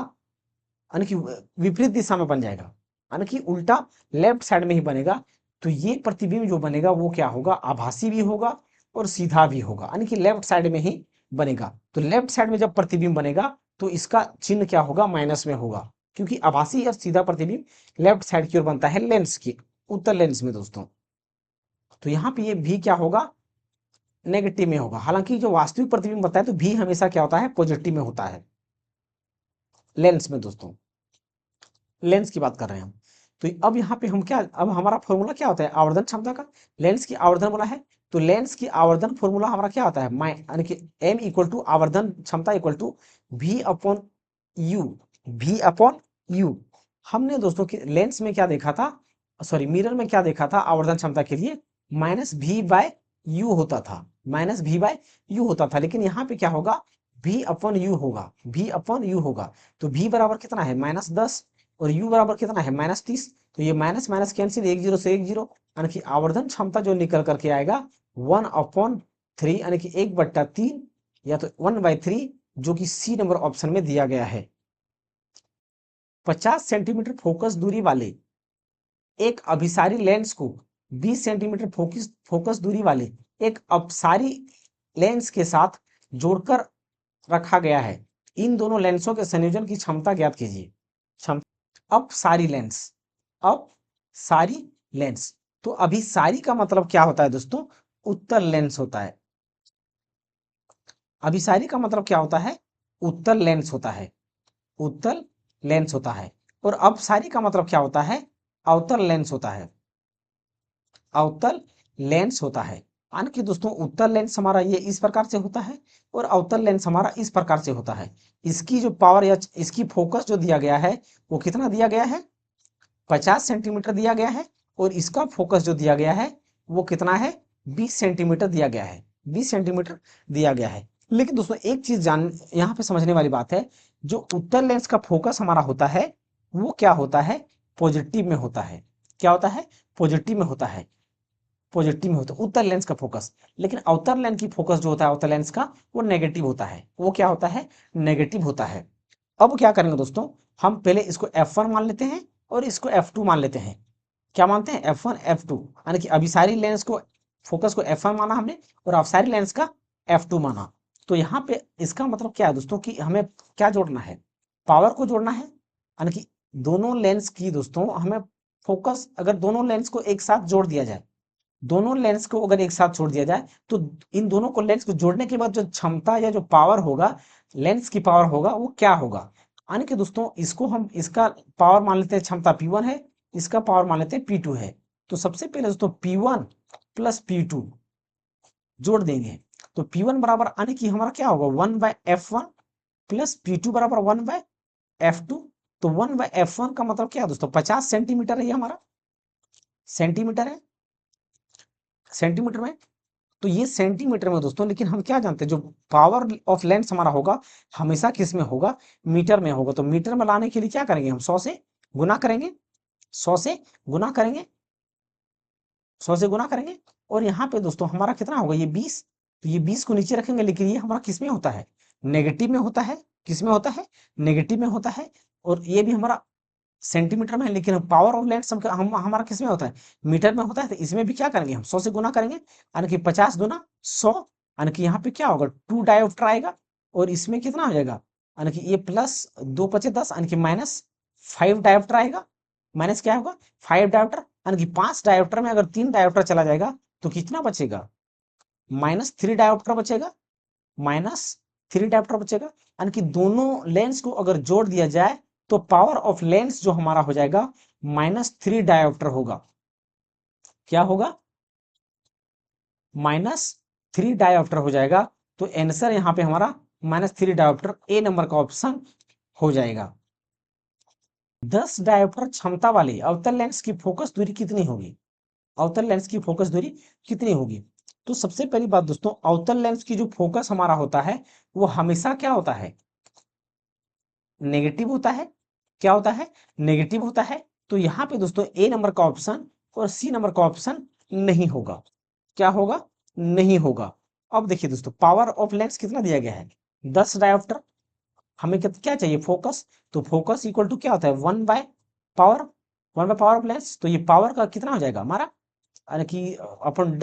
यानी कि विपरीत दिशा में बन जाएगा, यानी कि उल्टा लेफ्ट साइड में ही बनेगा। तो ये प्रतिबिंब जो बनेगा वो क्या होगा, आभासी भी होगा और सीधा भी होगा, यानी कि लेफ्ट साइड में ही बनेगा। तो लेफ्ट साइड में जब प्रतिबिंब बनेगा तो इसका चिन्ह क्या होगा, माइनस में होगा, क्योंकि आभासी और सीधा प्रतिबिंब लेफ्ट साइड की ओर बनता है लेंस की, उत्तर लेंस में दोस्तों। तो यहाँ पे ये भी क्या होगा, नेगेटिव में होगा। हालांकि जो वास्तविक प्रतिबिंब बनता है तो भी हमेशा क्या होता है, पॉजिटिव में होता है लेंस में दोस्तों, लेंस की बात कर रहे हैं हम। तो अब यहाँ पे हम क्या, अब हमारा फॉर्मूला क्या होता है आवर्धन क्षमता का, लेंस की आवर्धन बोला है। तो लेंस की आवर्धन फॉर्मूला हमारा क्या होता है, यानी कि m इक्वल टू आवर्धन क्षमता equal to v upon U, v upon U. हमने दोस्तों के लेंस में क्या देखा था, सॉरी मिरर में क्या देखा था, आवर्धन क्षमता के लिए -v/u होता था, -v/u होता था। लेकिन यहाँ पे क्या होगा, v अपॉन यू होगा, v अपॉन यू होगा। तो v बराबर कितना है, -10 और u बराबर कितना है, -30। तो ये माइनस माइनस कैंसिल, एक जीरो से एक जीरो, यानी कि आवर्धन क्षमता जो निकल करके आएगा 1/3, यानी कि 1/3, या तो 1/3, जो कि सी नंबर ऑप्शन में दिया गया है। 50 सेंटीमीटर फोकस दूरी वाले एक अभिसारी लेंस को 20 सेंटीमीटर फोकस दूरी वाले एक अपसारी लेंस के साथ जोड़कर रखा गया है। इन दोनों लेंसों के संयोजन की क्षमता ज्ञात कीजिए। अपसारी लेंस, अपसारी लेंस। तो अभिसारी का मतलब क्या होता है दोस्तों, उत्तल लेंस होता है। अभिसारी का मतलब क्या होता है, उत्तल लेंस होता है, उत्तल लेंस होता है। और अपसारी का मतलब क्या होता है, अवतल लेंस होता है, अवतल लेंस होता है। यानी कि दोस्तों उत्तल लेंस हमारा ये इस प्रकार से होता है और अवतल लेंस हमारा इस प्रकार से होता है। इसकी जो पावर या इसकी फोकस जो दिया गया है वो कितना दिया गया है, 50 सेंटीमीटर दिया गया है, और इसका फोकस जो दिया गया है वो कितना है, 20 सेंटीमीटर दिया गया है, 20 सेंटीमीटर दिया गया है। लेकिन दोस्तों एक चीज जान यहाँ पे समझने वाली बात है, जो उत्तल लेंस का फोकस हमारा होता है वो क्या होता है, पॉजिटिव में होता है। क्या होता है, पॉजिटिव में होता है, पॉजिटिव में होता है उत्तल लेंस का फोकस। लेकिन अवतल लेंस की फोकस जो होता है अवतल लेंस का वो नेगेटिव होता है। वो क्या होता है, नेगेटिव होता है। अब क्या करेंगे दोस्तों, हम पहले इसको F1 मान लेते हैं और इसको F2 मान लेते हैं। क्या मानते हैं, F1 F2, यानी कि अभी सारी लेंस को फोकस को F1 माना हमने और अब सारी लेंस का F2 माना। तो यहाँ पे इसका मतलब क्या है दोस्तों कि हमें क्या जोड़ना है, पावर को जोड़ना है। यानी कि दोनों लेंस की दोस्तों हमें फोकस, अगर दोनों लेंस को एक साथ जोड़ दिया जाए, दोनों लेंस को अगर एक साथ छोड़ दिया जाए तो इन दोनों को लेंस को जोड़ने के बाद जो क्षमता या जो पावर होगा, लेंस की पावर होगा, वो क्या होगा। यानी कि दोस्तों इसको हम इसका पावर मान लेते हैं, क्षमता P1 है, इसका पावर मान लेते हैं P2 है। तो सबसे पहले दोस्तों P1 प्लस P2 जोड़ देंगे तो P1 बराबर, यानी कि हमारा क्या होगा 1/F1 प्लस P2 बराबर 1/F2। तो 1/F1 का मतलब क्या है दोस्तों, 50 सेंटीमीटर है, ये हमारा सेंटीमीटर है, सेंटीमीटर में। तो ये सेंटीमीटर में दोस्तों, लेकिन हम क्या जानते हैं जो पावर ऑफ लेंस हमारा होगा हमेशा किस में होगा, मीटर में होगा। तो मीटर में लाने के लिए क्या करेंगे, हम 100 से गुना करेंगे, 100 से गुना करेंगे, 100 से गुना करेंगे। और यहाँ पे दोस्तों हमारा कितना होगा, ये 20। तो ये 20 को नीचे रखेंगे, लेकिन ये हमारा किस में होता है, नेगेटिव में होता है। किस में होता है, नेगेटिव में होता है। और ये भी हमारा सेंटीमीटर में है, लेकिन पावर ऑफ लेंस हम हमारा किस में होता है, मीटर में होता है। तो इसमें भी क्या करेंगे, हम 100 से गुना करेंगे, यानी कि 50 गुना 100, यानी कि यहाँ पे क्या होगा 2 डायोप्टर आएगा। और इसमें कितना हो जाएगा, यानी कि ये प्लस 2 पचे 10, यानी कि माइनस 5 डायोप्टर आएगा। माइनस क्या होगा, 5 डायोप्टर, यानी कि 5 डायोप्टर में अगर 3 डायोप्टर चला जाएगा तो कितना बचेगा, -3 डायोप्टर बचेगा, -3 डायोप्टर बचेगा। यानी कि दोनों लेंस को अगर जोड़ दिया जाए तो पावर ऑफ लेंस जो हमारा हो जाएगा -3 डायोप्टर होगा। क्या होगा, -3 डायोप्टर हो जाएगा। तो आंसर यहाँ पे हमारा -3 डायोप्टर, ए नंबर का ऑप्शन हो जाएगा। 10 डायोप्टर क्षमता वाले अवतल लेंस की फोकस दूरी कितनी होगी, अवतल लेंस की फोकस दूरी कितनी होगी। तो सबसे पहली बात दोस्तों, अवतल लेंस की जो फोकस हमारा होता है वो हमेशा क्या होता है, नेगेटिव होता है। क्या होता है, नेगेटिव होता है। तो यहाँ पे दोस्तों ए नंबर का ऑप्शन और सी नंबर का ऑप्शन नहीं होगा। क्या होगा, नहीं होगा। अब देखिए दोस्तों, पावर ऑफ लेंस कितना दिया गया है, 10 डायोप्टर। हमें क्या चाहिए, फोकस। तो फोकस इक्वल टू क्या होता है, 1/पावर ऑफ लेंस। तो ये पावर का कितना हो जाएगा हमारा, यानी कि अपन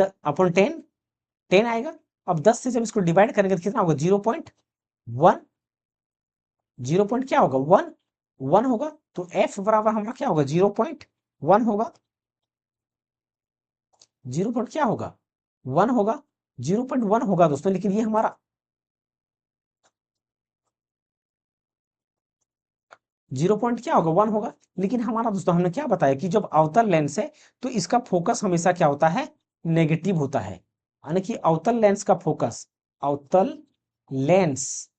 10 आएगा। अब 10 से जब इसको डिवाइड करेंगे तो कितना होगा, 0.1, 0 पॉइंट क्या होगा, 1 होगा। तो एफ बराबर हमारा क्या होगा, 0.1 होगा। 0 पॉइंट क्या होगा, 1 होगा, 0.1 होगा दोस्तों। लेकिन ये हमारा 0 पॉइंट क्या होगा, 1 होगा। लेकिन हमारा दोस्तों हमने क्या बताया कि जब अवतल लेंस है तो इसका फोकस हमेशा क्या होता है, नेगेटिव होता है। यानी कि अवतल लेंस का फोकस, अवतल लेंस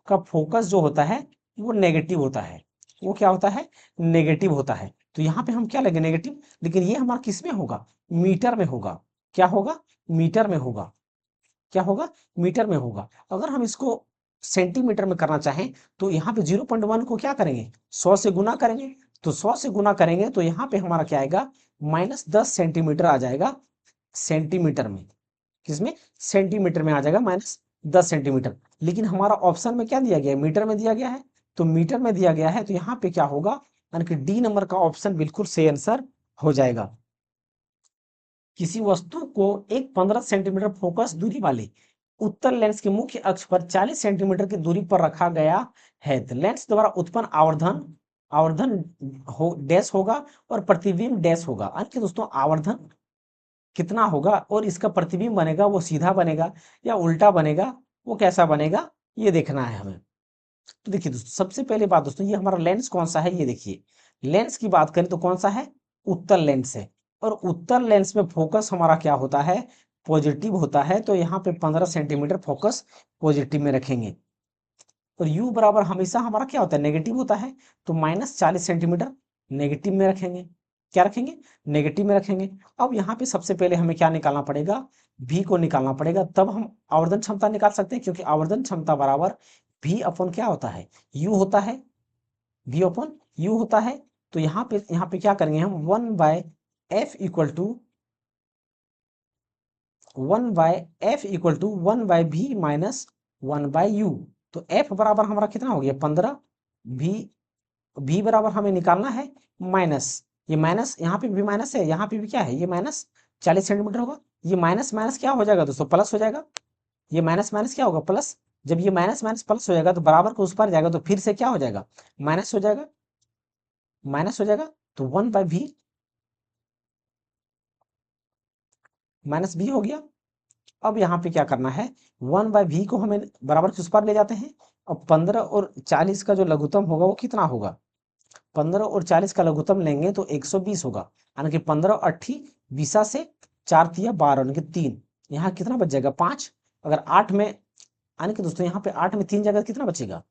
का फोकस जो होता है वो नेगेटिव होता है। वो क्या होता है, नेगेटिव होता है। तो यहाँ पे हम क्या लेंगे, नेगेटिव। लेकिन ये हमारा किस में होगा, मीटर में होगा। क्या होगा, मीटर में होगा। क्या होगा, मीटर में होगा। अगर हम इसको सेंटीमीटर में करना चाहें तो यहाँ पे 0.1 को क्या करेंगे, 100 से गुना करेंगे। तो 100 से गुना करेंगे तो यहाँ पे हमारा क्या आएगा, -10 सेंटीमीटर आ जाएगा सेंटीमीटर में। किसमें, सेंटीमीटर में आ जाएगा -10 सेंटीमीटर। लेकिन हमारा ऑप्शन में क्या दिया गया है, मीटर में दिया गया है। तो मीटर में दिया गया है तो यहाँ पे क्या होगा, यानी कि डी नंबर का ऑप्शन बिल्कुल सही आंसर हो जाएगा। किसी वस्तु को एक 15 सेंटीमीटर फोकस दूरी वाले उत्तल लेंस के मुख्य अक्ष पर 40 सेंटीमीटर की दूरी पर रखा गया है। तो लेंस द्वारा उत्पन्न आवर्धन, आवर्धन हो डैश होगा और प्रतिबिंब डैश होगा। यानी कि दोस्तों आवर्धन कितना होगा और इसका प्रतिबिंब बनेगा वो सीधा बनेगा या उल्टा बनेगा, वो कैसा बनेगा ये देखना है हमें। तो देखिए दोस्तों, सबसे पहले बात दोस्तों, ये हमारा लेंस कौन सा है, ये देखिए। लेंस की बात करें तो कौन सा है, उत्तल लेंस है। और उत्तल लेंस में फोकस हमारा क्या होता है, पॉजिटिव होता है तो यहाँ पे 15 सेंटीमीटर फोकस पॉजिटिव में रखेंगे, और u बराबर हमेशा हमारा क्या होता है, नेगेटिव होता है, तो -40 सेंटीमीटर नेगेटिव में रखेंगे। क्या रखेंगे, नेगेटिव में रखेंगे। अब यहाँ पे सबसे पहले हमें क्या निकालना पड़ेगा, v को निकालना पड़ेगा, तब हम आवर्धन क्षमता निकाल सकते हैं, क्योंकि आवर्धन क्षमता बराबर v अपन क्या होता है, u होता है, v अपन u होता है। तो यहाँ पे क्या करेंगे हम, 1/f equal to 1/v minus 1/u। तो f बराबर हमारा कितना हो गया, 15, v बराबर हमें निकालना है माइनस, ये माइनस, यहाँ पे भी माइनस है, यहाँ पे भी क्या है, ये -40 सेंटीमीटर होगा, ये माइनस माइनस क्या हो जाएगा दोस्तों, प्लस हो जाएगा। ये माइनस माइनस क्या होगा, प्लस। जब ये माइनस माइनस प्लस हो जाएगा तो बराबर को उस पर जाएगा, तो फिर से क्या हो जाएगा, माइनस हो जाएगा, माइनस हो जाएगा। तो 1/v माइनस v हो गया। अब यहाँ पे क्या करना है, 1/v को हमें बराबर के उस पर ले जाते हैं। अब 15 और 40 का जो लघुत्तम होगा वो कितना होगा, 15 और 40 का लघुत्तम लेंगे तो 120 होगा, यानी कि 15 और 8 20 से 4 तिया 12, यानी कि 3, यहाँ कितना बच जाएगा, 5। अगर 8 में, यानी कि दोस्तों यहाँ पे 8 में 3 जगह कितना बचेगा,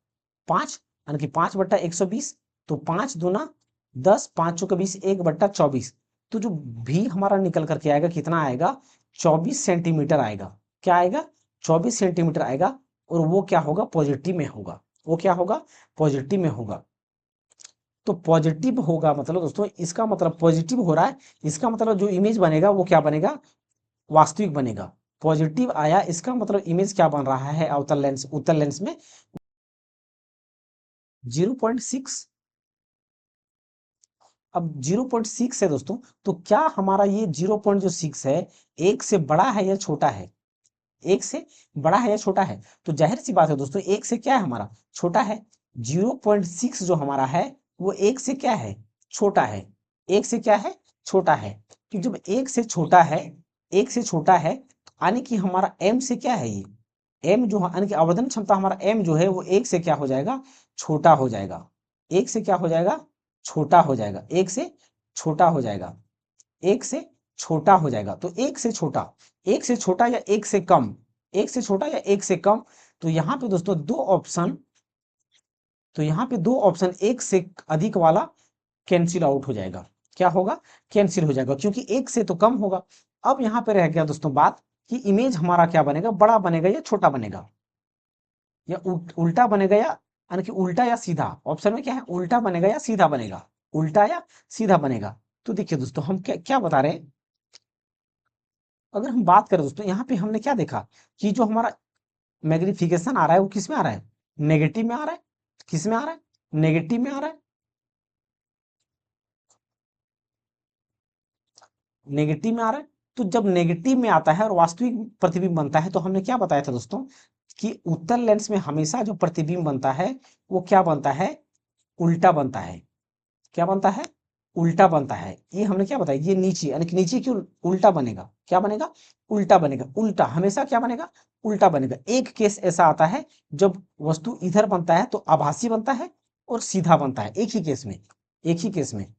5, यानी कि 5/120। तो 5 दूना 10, 5 चौके 20, 1/24। तो जो भी हमारा निकल करके आएगा कितना आएगा, 24 सेंटीमीटर आएगा। क्या आएगा, 24 सेंटीमीटर आएगा, और वो क्या होगा, पॉजिटिव में होगा। वो क्या होगा, पॉजिटिव में होगा। तो पॉजिटिव होगा मतलब दोस्तों, इसका मतलब पॉजिटिव हो रहा है, इसका मतलब जो इमेज बनेगा वो क्या बनेगा, वास्तविक बनेगा। पॉजिटिव आया, इसका मतलब इमेज क्या बन रहा है, अवतल लेंस, उत्तल लेंस में 0.6। अब 0.6 है दोस्तों, तो क्या हमारा ये 0.6 है, एक से बड़ा है या छोटा है, एक से बड़ा है या छोटा है। तो जाहिर सी बात है दोस्तों, एक से क्या है हमारा, छोटा है। 0.6 जो हमारा है वो एक से क्या है, छोटा है। एक से क्या है, छोटा है। कि जब एक से छोटा है, एक से छोटा है, यानी कि हमारा m से क्या है, ये m जो यानी कि आवर्धन क्षमता हमारा m जो है वो एक से क्या हो जाएगा, छोटा हो जाएगा। एक से क्या हो जाएगा, छोटा हो जाएगा। एक से छोटा हो जाएगा, एक से छोटा हो जाएगा। तो एक से छोटा, एक से छोटा या एक से कम, एक से छोटा या एक से कम। तो यहाँ पे दोस्तों दो ऑप्शन, तो यहाँ पे दो ऑप्शन एक से अधिक वाला कैंसिल आउट हो जाएगा। क्या होगा, कैंसिल हो जाएगा, क्योंकि एक से तो कम होगा। अब यहाँ पे रह गया दोस्तों बात कि इमेज हमारा क्या बनेगा, बड़ा बनेगा या छोटा बनेगा, या उल्टा बनेगा, या यानी कि उल्टा या सीधा। ऑप्शन में क्या है, उल्टा बनेगा या सीधा बनेगा, उल्टा या सीधा बनेगा। तो देखिए दोस्तों, हम क्या क्या बता रहे हैं, अगर हम बात करें दोस्तों, यहाँ पे हमने क्या देखा कि जो हमारा मैग्निफिकेशन आ रहा है वो किस में आ रहा है, नेगेटिव में आ रहा है। किस में आ रहा है, नेगेटिव में आ रहा है, नेगेटिव में आ रहा है। तो जब नेगेटिव में आता है और वास्तविक प्रतिबिंब बनता है, तो हमने क्या बताया था दोस्तों कि उत्तल लेंस में हमेशा जो प्रतिबिंब बनता है वो क्या बनता है, उल्टा बनता है। क्या बनता है, उल्टा बनता है। ये हमने क्या बताया, ये नीचे, यानी कि नीचे क्यों उल्टा बनेगा, क्या बनेगा, उल्टा बनेगा। उल्टा हमेशा क्या बनेगा, उल्टा बनेगा। एक केस ऐसा आता है जब वस्तु इधर बनता है तो आभासी बनता है, और सीधा बनता है, एक ही केस में, एक ही केस में,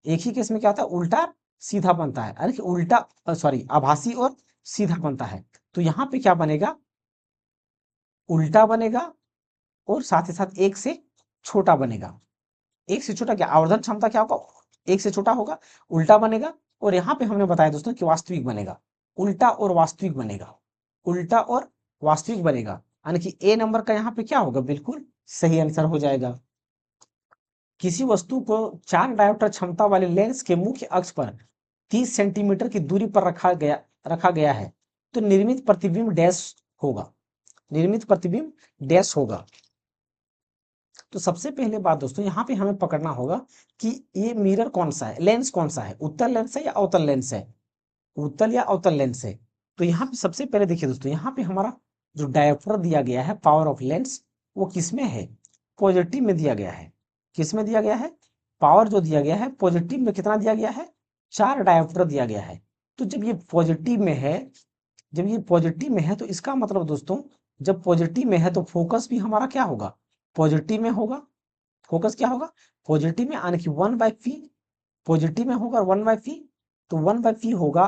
एक ही केस में क्या होता है, उल्टा सीधा बनता है, यानी कि उल्टा, सॉरी, आभासी और सीधा बनता है। तो यहाँ पे क्या बनेगा, उल्टा बनेगा, और साथ ही साथ एक से छोटा बनेगा। एक से छोटा क्या, आवर्धन क्षमता क्या होगा, एक से छोटा होगा, उल्टा बनेगा। और यहाँ पे हमने बताया दोस्तों कि वास्तविक बनेगा, उल्टा और वास्तविक बनेगा, उल्टा और वास्तविक बनेगा। यानी कि ए नंबर का यहाँ पे क्या होगा, बिल्कुल सही आंसर हो जाएगा। किसी वस्तु को 4 डायोप्टर क्षमता वाले लेंस के मुख्य अक्ष पर 30 सेंटीमीटर की दूरी पर रखा गया है, तो निर्मित प्रतिबिंब डैश होगा, निर्मित प्रतिबिंब डैश होगा। तो सबसे पहले बात दोस्तों, यहाँ पे हमें पकड़ना होगा कि ये मिरर कौन सा है, लेंस कौन सा है, उत्तल लेंस है या अवतल लेंस है, उत्तल या अवतल लेंस है। तो यहाँ पे सबसे पहले देखिए दोस्तों, यहाँ पे हमारा जो डायोप्टर दिया गया है, पावर ऑफ लेंस, वो किस में है, पॉजिटिव में दिया गया है। किस में दिया गया है, पावर जो दिया गया है पॉजिटिव में, कितना दिया गया है, 4 डायोप्टर दिया गया है। तो जब ये पॉजिटिव में है, जब ये पॉजिटिव में है, तो इसका मतलब दोस्तों, जब पॉजिटिव में है तो फोकस भी हमारा क्या होगा, पॉजिटिव में होगा। फोकस क्या होगा, पॉजिटिव में, यानी कि 1/p, पॉजिटिव में होगा 1/p। तो 1/p होगा,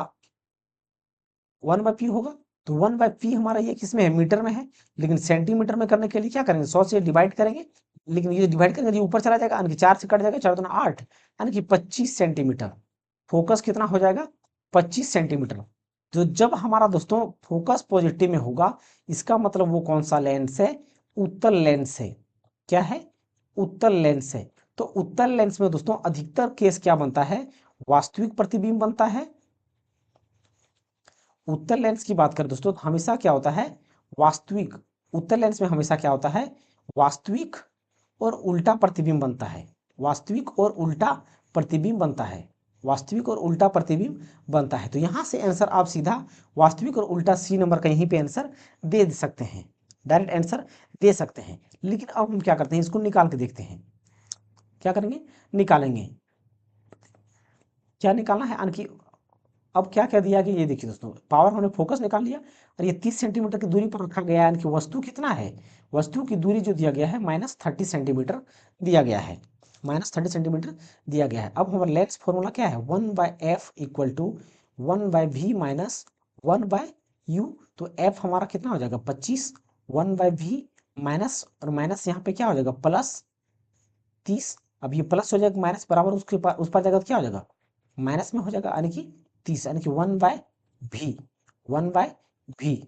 1/p होगा। तो 1/p हमारा ये किस में है, मीटर में है, लेकिन सेंटीमीटर में करने के लिए क्या करेंगे, 100 से डिवाइड करेंगे, लेकिन ये डिवाइड करेंगे, ये ऊपर चला जाएगा, यानी कि 4 से कट जाएगा, 4 दूना 8, यानी कि 25 सेंटीमीटर। फोकस कितना हो जाएगा, 25 सेंटीमीटर। तो जब हमारा दोस्तों फोकस पॉजिटिव में होगा, इसका मतलब वो कौन सा लेंस है, उत्तल लेंस है। क्या है, उत्तल लेंस है। तो उत्तल लेंस में दोस्तों अधिकतर केस क्या बनता है, वास्तविक प्रतिबिंब बनता है। उत्तल लेंस की बात करें दोस्तों, तो हमेशा क्या होता है, वास्तविक, उत्तल लेंस में हमेशा क्या होता है, वास्तविक और उल्टा प्रतिबिंब बनता है। वास्तविक और उल्टा प्रतिबिंब बनता है। वास्तविक और उल्टा प्रतिबिंब बनता है। तो यहां से आंसर आप सीधा वास्तविक और उल्टा सी नंबर का यहीं पे आंसर दे सकते हैं, डायरेक्ट आंसर दे सकते हैं। लेकिन अब हम क्या करते हैं, इसको निकाल के देखते हैं। क्या करेंगे, निकालेंगे। क्या निकालना है, यानी अब क्या कह दिया कि ये देखिए दोस्तों, पावर हमने फोकस निकाल लिया, और ये 30 सेंटीमीटर की दूरी पर रखा गया है, यानी कि वस्तु कितना है, वस्तु की दूरी जो दिया गया है -30 सेंटीमीटर दिया गया है, -30 सेंटीमीटर दिया गया है। अब हमारा लेंस फॉर्मूला क्या है, 1/f equal to 1/v minus 1/u। तो f हमारा कितना हो जाएगा 25, 1/v माइनस, और माइनस यहाँ पे क्या हो जाएगा +30। अब ये प्लस हो जाएगा, माइनस बराबर उसके उस पर जाएगा तो क्या हो जाएगा, माइनस में हो जाएगा, यानी कि 30, यानी कि 1/v, 1/v।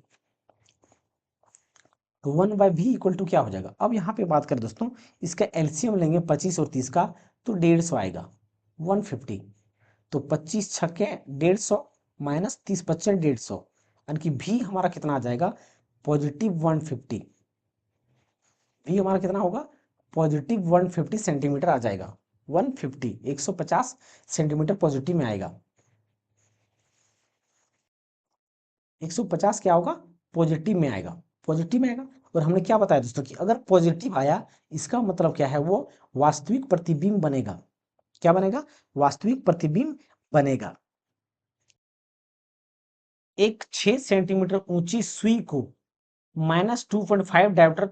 तो 1/v इक्वल टू क्या हो जाएगा। अब यहाँ पे बात करें दोस्तों, इसका एलसीएम लेंगे 25 और 30 का, तो 150 आएगा, 150। तो 25 छक्के 150 माइनस 30 25 150, यानी कि v हमारा कितना आ जाएगा, +150। v हमारा कितना होगा, +150 सेंटीमीटर आ जाएगा। 150, 150 सेंटीमीटर पॉजिटिव में आएगा। 150 क्या होगा, पॉजिटिव में आएगा, पॉजिटिव में आएगा। और हमने क्या बताया दोस्तों कि अगर पॉजिटिव आया, इसका मतलब क्या है, वो वास्तविक प्रतिबिंब बनेगा। क्या बनेगा, वास्तविक प्रतिबिंब बनेगा। एक 6 सेंटीमीटर ऊंची सुई को -2.5 डायोमीटर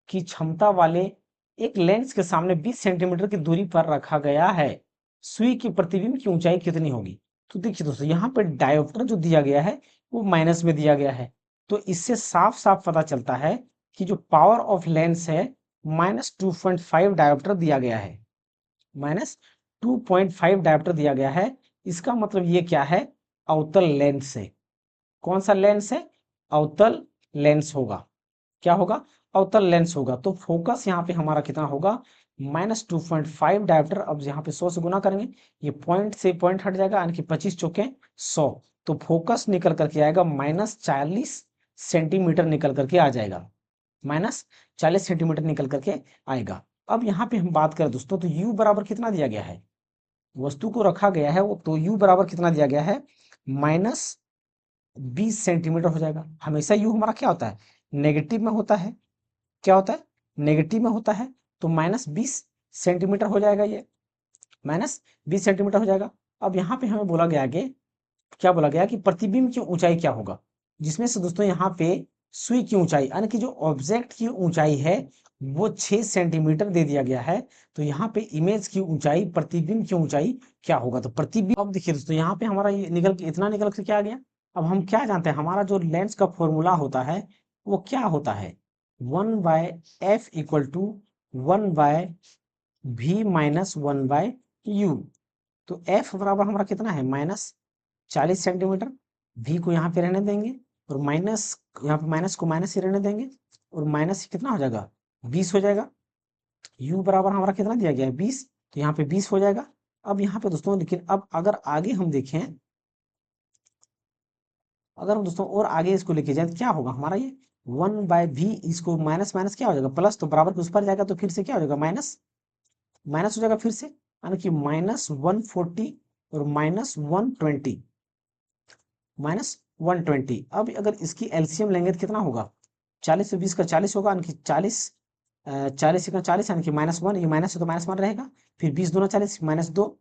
की क्षमता वाले एक लेंस के सामने 20 सेंटीमीटर की दूरी पर रखा गया है। सुई की प्रतिबिंब की ऊंचाई कितनी होगी। तो देखिए दोस्तों, यहाँ पे डायोप्टर जो दिया गया है वो माइनस में दिया गया है। तो इससे साफ साफ पता चलता है कि जो पावर ऑफ लेंस है -2.5 डायोप्टर दिया गया है, -2.5 डायोप्टर दिया गया है। इसका मतलब ये क्या है, अवतल लेंस है। कौन सा लेंस है, अवतल लेंस होगा। क्या होगा, अवतल लेंस होगा। तो फोकस यहाँ पे हमारा कितना होगा, -2.5 डायोप्टर। अब यहाँ पे 100 से गुना करेंगे, ये पॉइंट से पॉइंट हट जाएगा, यानी कि 25 चौके 100। तो फोकस निकल करके आएगा -40 सेंटीमीटर निकल करके आ जाएगा, -40 सेंटीमीटर निकल करके आएगा। अब यहाँ पे हम बात करें दोस्तों, तो u बराबर कितना दिया गया है, वस्तु को रखा गया है वो, तो u बराबर कितना दिया गया है, -20 सेंटीमीटर हो जाएगा। हमेशा u हमारा क्या होता है, नेगेटिव में होता है। क्या होता है, नेगेटिव में होता है। तो -20 सेंटीमीटर हो जाएगा, ये -20 सेंटीमीटर हो जाएगा। अब यहाँ पे हमें बोला गया कि क्या बोला गया कि प्रतिबिंब की ऊंचाई क्या होगा, जिसमें से दोस्तों यहाँ पे सुई की ऊंचाई, यानी कि जो ऑब्जेक्ट की ऊंचाई है वो 6 सेंटीमीटर दे दिया गया है। तो यहाँ पे इमेज की ऊंचाई, प्रतिबिंब की ऊंचाई क्या होगा। तो प्रतिबिंब, अब देखिए दोस्तों, यहाँ पे हमारा ये निकल के इतना निकल के क्या आ गया। अब हम क्या जानते हैं, हमारा जो लेंस का फॉर्मूला होता है वो क्या होता है, 1/f equal to 1/v minus 1/u। तो f बराबर हमारा कितना है, -40 सेंटीमीटर। v को यहाँ पे रहने देंगे, और माइनस, यहाँ पे माइनस को माइनस ही रहने देंगे, और माइनस कितना हो जाएगा, 20 हो जाएगा। u बराबर हमारा कितना दिया गया है, 20। तो यहाँ पे 20 हो जाएगा। अब यहाँ पे दोस्तों, लेकिन अब अगर आगे हम देखें, अगर हम दोस्तों और आगे इसको लेके जाए तो क्या होगा हमारा, ये 1/v, इसको माइनस माइनस क्या हो जाएगा, प्लस, तो बराबर के उस पर जाएगा, तो फिर से क्या हो जाएगा, माइनस माइनस हो जाएगा फिर से, यानी कि -140 और -120, -120। अब अगर इसकी एलसीएम लेंगे तो कितना होगा, 40 से 20 का 40 होगा, यानी कि 40, 40 का 40, यानी कि -1, ये माइनस है तो -1 रहेगा। फिर 20 दूना 40, -2,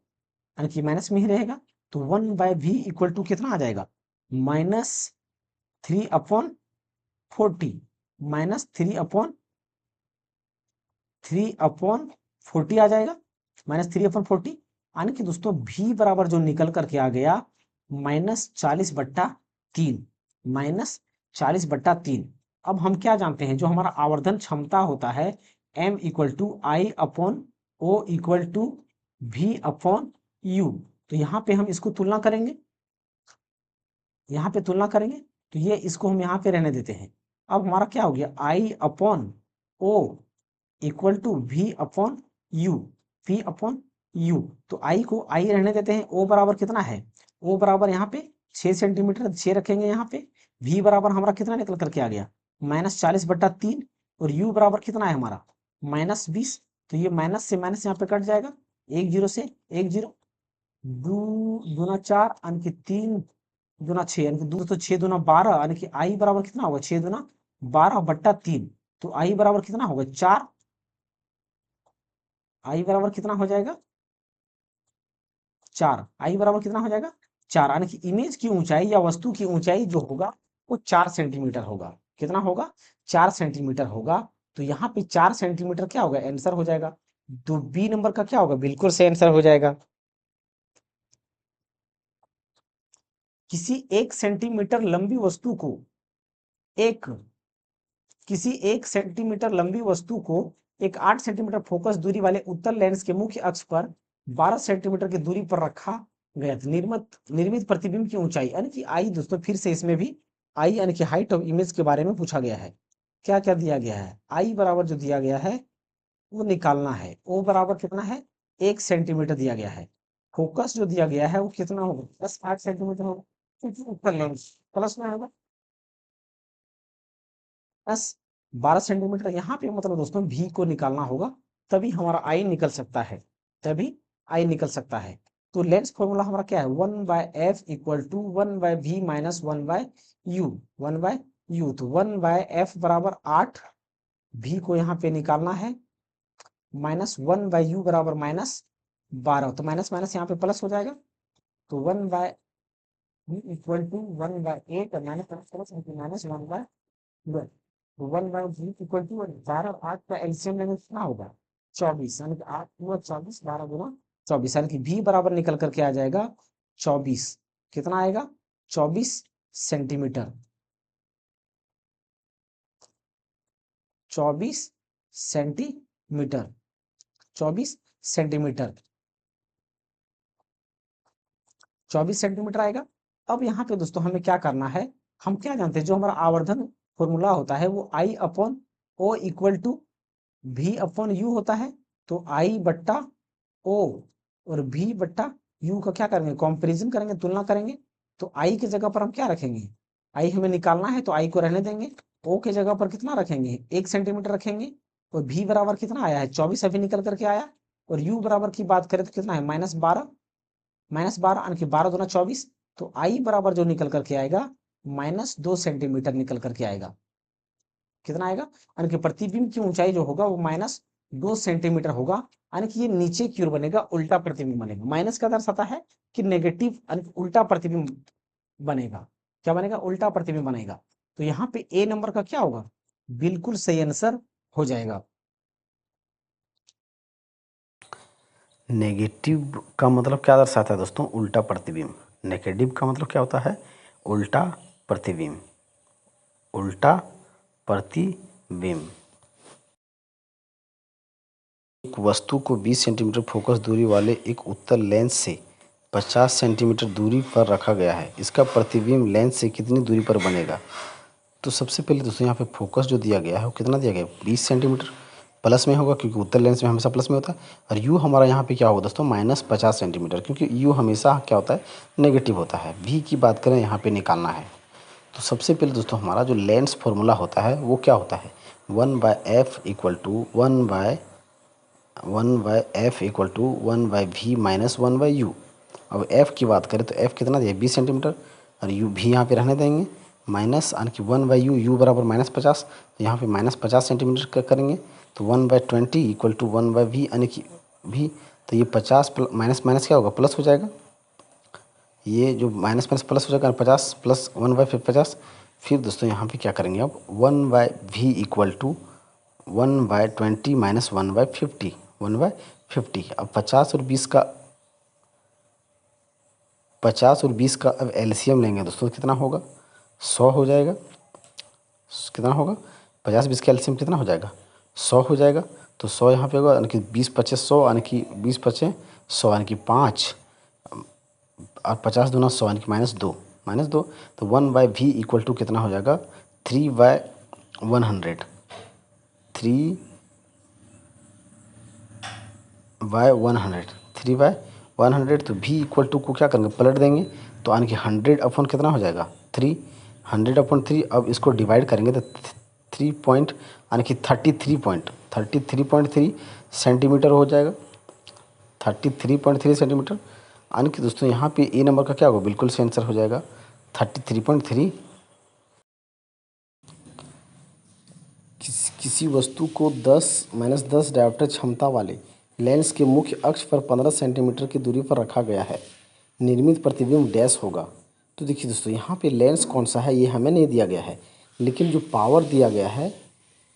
यानी कि माइनस में ही रहेगा। तो 1/v इक्वल टू कितना आ जाएगा, -3/40, -3/40 आ जाएगा, -3/40। यानी कि दोस्तों v बराबर जो निकल करके आ गया, -40/3। -40/3। अब हम क्या जानते हैं, जो हमारा आवर्धन क्षमता होता है m = I/O = V/U। तो यहाँ पे हम इसको तुलना करेंगे, यहाँ पे तुलना करेंगे, तो ये इसको हम यहाँ पे रहने देते हैं। अब हमारा क्या हो गया, I/O = V/U, V/U। तो I को I रहने देते हैं। O बराबर कितना है, O बराबर यहाँ पे 6 सेंटीमीटर, 6 रखेंगे यहाँ पे। V बराबर हमारा कितना निकल करके आ गया, -40/3। और U बराबर कितना है हमारा, -20। तो ये माइनस से माइनस यहाँ पे कट जाएगा, 1 0 से 1 0, 2 दूना 4 यानी कि 3 दूना 6, यानी कि 2 तो 6 दूना 12, यानी कि I बराबर कितना होगा, 6 दूना 12/3। तो I बराबर कितना होगा, 4। I बराबर कितना हो जाएगा, 4। I बराबर कितना हो जाएगा, 4। यानी कि इमेज की ऊंचाई या वस्तु की ऊंचाई जो होगा वो 4 सेंटीमीटर होगा। कितना होगा, 4 सेंटीमीटर होगा। तो यहाँ पे 4 सेंटीमीटर क्या होगा, आंसर हो जाएगा। तो बी नंबर का क्या होगा, बिल्कुल से आंसर हो जाएगा। किसी 1 सेंटीमीटर लंबी वस्तु को एक किसी 1 सेंटीमीटर लंबी वस्तु को एक 8 सेंटीमीटर फोकस दूरी वाले उत्तल लेंस के मुख्य अक्ष पर 12 सेंटीमीटर की दूरी पर रखा गया। निर्मित प्रतिबिंब की ऊंचाई, यानी कि आई, दोस्तों फिर से इसमें भी आई यानी कि हाइट ऑफ इमेज के बारे में पूछा गया है। क्या क्या दिया गया है, आई बराबर जो दिया गया है वो निकालना है। ओ बराबर कितना है, 1 सेंटीमीटर दिया गया है। फोकस जो दिया गया है वो कितना होगा, प्लस 8 सेंटीमीटर होगा, क्योंकि उत्तल लेंस प्लस में होगा, प्लस 12 सेंटीमीटर। यहाँ पे मतलब दोस्तों भी को निकालना होगा, तभी हमारा आई निकल सकता है, तभी आई निकल सकता है। तो लेंस फॉर्मूला हमारा क्या है, 1/f = 1/v - 1/u, 1/u। तो 1/f बराबर 8, v को यहाँ पे निकालना है, -1/u बराबर -12। तो माइनस माइनस यहाँ पे प्लस हो जाएगा। तो 1/v = 1/8 और माइनस प्लस -1/12। 1/v = 12 और 8 का एलसीएम लेंगे कितना होगा, 24। यानी कि 8 दूना 24, 12 दूना 24, यानी कि v बराबर निकल करके आ जाएगा 24। कितना आएगा, 24 सेंटीमीटर, 24 सेंटीमीटर, 24 सेंटीमीटर, 24 सेंटीमीटर आएगा। अब यहाँ पे दोस्तों हमें क्या करना है, हम क्या जानते हैं, जो हमारा आवर्धन फॉर्मूला होता है वो I/O = V/U होता है। तो I/O और V/U का क्या करेंगे, कंपैरिजन करेंगे, तुलना करेंगे। तो I की जगह पर हम क्या रखेंगे, I हमें निकालना है तो I को रहने देंगे। O के जगह पर कितना रखेंगे, 1 सेंटीमीटर रखेंगे। और V बराबर कितना आया है, 24 अभी निकल करके आया। और U बराबर की बात करें तो कितना है, -12, यानी कि 12 दूना 24। तो I बराबर जो निकल करके आएगा -2 सेंटीमीटर निकल करके आएगा। कितना आएगा, यानी कि प्रतिबिंब की ऊंचाई जो होगा वो -2 सेंटीमीटर होगा। यानी कि ये नीचे की ओर बनेगा, उल्टा प्रतिबिंब बनेगा। माइनस का दर्शाता है कि नेगेटिव, यानी कि उल्टा प्रतिबिंब बनेगा। क्या बनेगा, उल्टा प्रतिबिंब बनेगा। तो यहाँ पे ए नंबर का क्या होगा, बिल्कुल सही आंसर हो जाएगा। नेगेटिव का मतलब क्या दर्शाता है दोस्तों, उल्टा प्रतिबिंब। नेगेटिव का मतलब क्या होता है, उल्टा प्रतिबिंब, उल्टा प्रतिबिंब। एक वस्तु को 20 सेंटीमीटर फोकस दूरी वाले एक उत्तल लेंस से 50 सेंटीमीटर दूरी पर रखा गया है। इसका प्रतिबिंब लेंस से कितनी दूरी पर बनेगा। तो सबसे पहले दोस्तों यहाँ पे फोकस जो दिया गया है वो कितना दिया गया है, 20 सेंटीमीटर, प्लस में होगा क्योंकि उत्तल लेंस में हमेशा प्लस में होता है। और यू हमारा यहाँ पे क्या होगा दोस्तों, -50 सेंटीमीटर, क्योंकि यू हमेशा क्या होता है, नेगेटिव होता है। वी की बात करें यहाँ पे निकालना है। तो सबसे पहले दोस्तों हमारा जो लेंस फॉर्मूला होता है वो क्या होता है, 1/f = 1/v - 1/u। अब f की बात करें तो f कितना दिया, 20 सेंटीमीटर, और u भी यहाँ पे रहने देंगे, माइनस, यानी कि 1/u, u बराबर -50। तो यहाँ पे -50 सेंटीमीटर करेंगे। तो 1/20 = 1/v, यानी कि v। तो ये 50 माइनस माइनस क्या होगा, प्लस हो जाएगा। ये जो माइनस माइनस प्लस हो जाएगा, 50 प्लस 1/50। फिर दोस्तों यहाँ पे क्या करेंगे, अब 1/v = 1/20 - 1/50, 1/50। अब 50 और 20 का अब एलसीएम लेंगे दोस्तों, कितना होगा, 100 हो जाएगा, कितना होगा 50 20 का एलसीएम कितना हो जाएगा 100 हो जाएगा। तो 100 यहाँ पे होगा यानी कि 20 25 100 यानी कि 20 25 100 यानी कि 5 और 50 दूना 100 यानी कि -2 तो 1/v = कितना हो जाएगा 3/100 3/100 तो v = को क्या करेंगे पलट देंगे तो यानी कि 100 कितना हो जाएगा 3 100/3। अब इसको डिवाइड करेंगे तो 3 पॉइंट यानी कि 33.3 सेंटीमीटर हो जाएगा 33.3 सेंटीमीटर। यानी कि दोस्तों यहाँ पे ए नंबर का क्या होगा बिल्कुल से आंसर हो जाएगा 33.3। किसी वस्तु को 10 डायोप्टर क्षमता वाले लेंस के मुख्य अक्ष पर 15 सेंटीमीटर की दूरी पर रखा गया है, निर्मित प्रतिबिंब डैश होगा। तो देखिए दोस्तों यहाँ पे लेंस कौन सा है ये हमें नहीं दिया गया है, लेकिन जो पावर दिया गया है,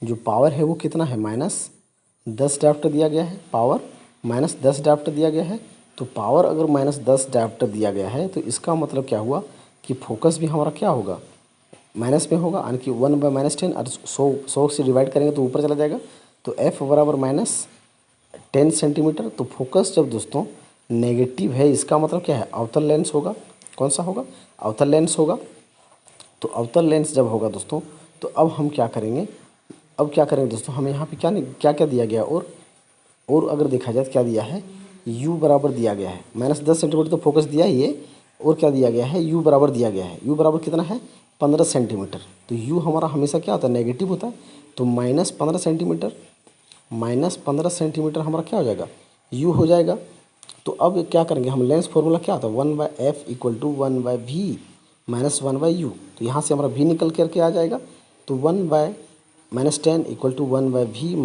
जो पावर है वो कितना है -10 डायोप्टर दिया गया है, पावर -10 डायोप्टर दिया गया है। तो पावर अगर -10 डायोप्टर दिया गया है तो इसका मतलब क्या हुआ कि फोकस भी हमारा क्या होगा माइनस में होगा, यानी कि 1/-10 और 100 से डिवाइड करेंगे तो ऊपर चला जाएगा। तो f = -10 सेंटीमीटर। तो फोकस जब दोस्तों नेगेटिव है इसका मतलब क्या है अवतल लेंस होगा। कौन सा होगा अवतल लेंस होगा। तो अवतल लेंस जब होगा दोस्तों तो अब हम क्या करेंगे, अब क्या करेंगे दोस्तों हमें यहाँ पे क्या क्या दिया गया और अगर देखा जाए तो क्या दिया है u बराबर दिया गया है -10 सेंटीमीटर तो फोकस दिया ही है। और क्या दिया गया है u बराबर दिया गया है, u बराबर कितना है 15 सेंटीमीटर। तो u हमारा हमेशा क्या होता है नेगेटिव होता है। तो -15 सेंटीमीटर हमारा क्या हो जाएगा u हो जाएगा। तो अब क्या करेंगे हम लेंस फॉर्मूला क्या होता है 1/f = 1/v - 1/u। तो यहाँ से हमारा v निकल करके आ जाएगा। तो 1/10 = 1/v -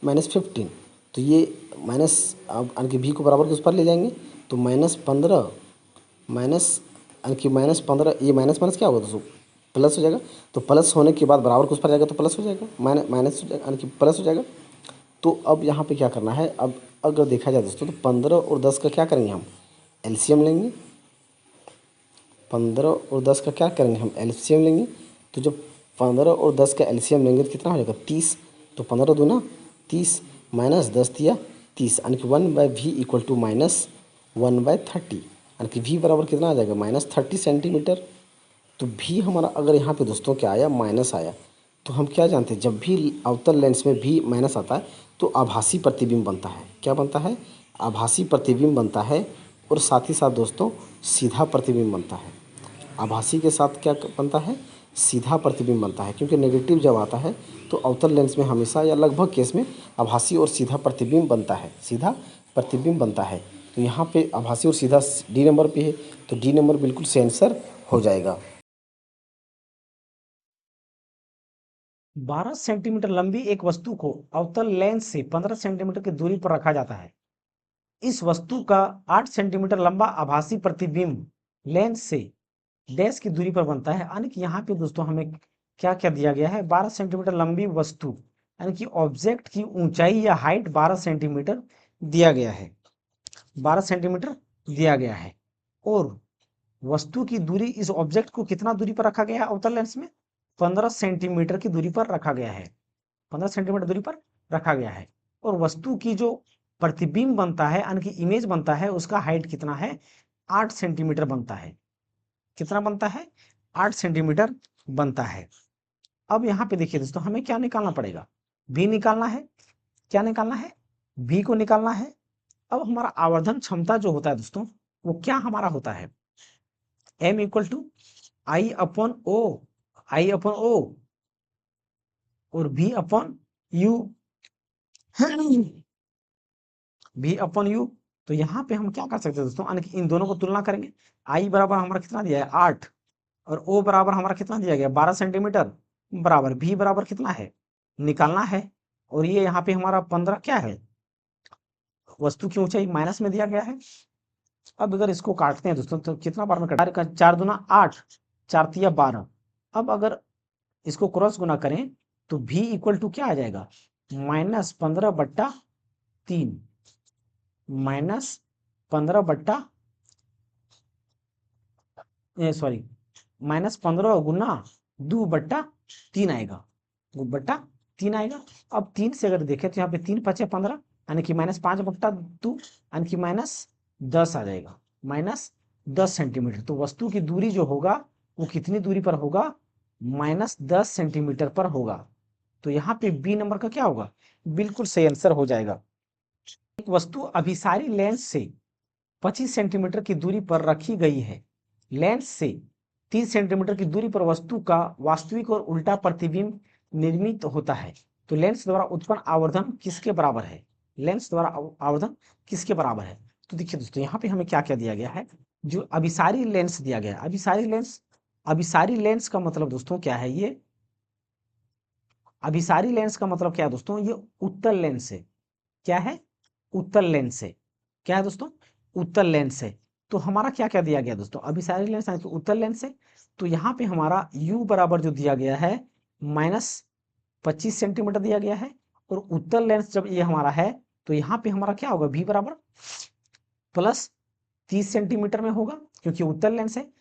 1/-15। तो ये माइनस अब यानी कि v को बराबर के उस पर ले जाएंगे तो -15 माइनस यानी कि -15 ये माइनस माइनस क्या होगा दोस्तों प्लस हो जाएगा। तो प्लस होने के बाद बराबर के उस पर जाएगा तो प्लस हो जाएगा, माइनस हो जाएगा यानी कि प्लस हो जाएगा। तो अब यहाँ पे क्या करना है, अब अगर देखा जाए दोस्तों तो 15 और 10 का क्या करेंगे हम एलसीएम लेंगे। 15 और 10 का क्या करेंगे हम एलसीएम लेंगे। तो जब 15 और 10 का एलसीएम लेंगे तो कितना हो जाएगा 30। तो 15 दूना 30 -10 दिया 30 यानी कि 1/v = -1/30 यानी कि v बराबर कितना आ जाएगा -30 सेंटीमीटर। तो v हमारा अगर यहाँ पे दोस्तों क्या आया माइनस आया तो हम क्या जानते हैं जब भी अवतल लेंस में v माइनस आता है तो आभासी प्रतिबिंब बनता है। क्या बनता है आभासी प्रतिबिंब बनता है। और साथ ही साथ दोस्तों सीधा प्रतिबिंब बनता है। आभासी के साथ क्या बनता है सीधा प्रतिबिंब बनता है, क्योंकि नेगेटिव जब आता है तो अवतल लेंस में हमेशा या लगभग केस में आभासी और सीधा प्रतिबिंब बनता है, सीधा प्रतिबिंब बनता है। तो यहाँ पे आभासी और सीधा डी नंबर पे है तो डी नंबर बिल्कुल से आंसर हो जाएगा। 12 सेंटीमीटर लंबी एक वस्तु को अवतल लेंस से 15 सेंटीमीटर की दूरी पर रखा जाता है। इस वस्तु का 8 सेंटीमीटर लंबा आभासी प्रतिबिंब लेंस से डैश की दूरी पर बनता है। यानी कि यहाँ पे दोस्तों हमें क्या क्या दिया गया है 12 सेंटीमीटर लंबी वस्तु यानी कि ऑब्जेक्ट की ऊंचाई या हाइट 12 सेंटीमीटर दिया गया है, 12 सेंटीमीटर दिया गया है। और वस्तु की दूरी इस ऑब्जेक्ट को कितना दूरी पर रखा गया है अवतल लेंस में 15 सेंटीमीटर की दूरी पर रखा गया है, 15 सेंटीमीटर दूरी पर रखा गया है। और वस्तु की जो प्रतिबिंब बनता है यानी कि इमेज बनता है उसका हाइट कितना है 8 सेंटीमीटर बनता है। कितना बनता है 8 सेंटीमीटर बनता है। अब यहाँ पे देखिए दोस्तों हमें क्या निकालना पड़ेगा v निकालना है। क्या निकालना है v को निकालना है। अब हमारा आवर्धन क्षमता जो होता है दोस्तों वो क्या हमारा होता है m = I/O और v/u। तो यहाँ पे हम क्या कर सकते हैं दोस्तों यानी कि इन दोनों को तुलना करेंगे। I बराबर हमारा कितना दिया है 8 और O बराबर हमारा कितना दिया गया 12 सेंटीमीटर बराबर v बराबर कितना है निकालना है। और ये यहाँ पे हमारा 15 क्या है वस्तु की ऊंचाई माइनस में दिया गया है। अब अगर इसको काटते हैं दोस्तों तो कितना बार में कटा 4 दूना 8 4 तिया 12। अब अगर इसको क्रॉस गुना करें तो v = क्या आ जाएगा -15/3 -15 सॉरी -15 गुना 2/3 आएगा, 2/3 आएगा। अब 3 से अगर देखें तो यहाँ पे 3 5 15 यानी कि -5/2 यानी कि -10 आ जाएगा, -10 सेंटीमीटर। तो वस्तु की दूरी जो होगा वो कितनी दूरी पर होगा, -10 सेंटीमीटर पर होगा। तो यहाँ पे बी नंबर का क्या होगा, बिल्कुल सही आंसर हो जाएगा। एक वस्तु अभिसारी लेंस से 25 सेंटीमीटर की दूरी पर रखी गई है। लेंस से 30 सेंटीमीटर की दूरी पर वस्तु का वास्तविक और उल्टा प्रतिबिंब निर्मित होता है। तो लेंस द्वारा उत्पन्न आवर्धन किसके बराबर है, लेंस द्वारा आवर्धन किसके बराबर है। तो देखिए दोस्तों यहाँ पे हमें क्या क्या दिया गया है, जो अभिसारी लेंस दिया गया है। अभिसारी लेंस का मतलब दोस्तों क्या है, ये अभिसारी लेंस का मतलब क्या है दोस्तों, ये उत्तल लेंस है। क्या है, उत्तल लेंस है। क्या है दोस्तों, उत्तल लेंस है। तो हमारा क्या क्या दिया गया दोस्तों, अभिसारी लेंस है तो उत्तल लेंस है। तो यहाँ पे हमारा u बराबर जो दिया गया है -25 सेंटीमीटर दिया गया है। और उत्तल लेंस जब ये हमारा है तो यहाँ पे हमारा क्या होगा, v बराबर +30 सेंटीमीटर में होगा, क्योंकि उत्तल लेंस है।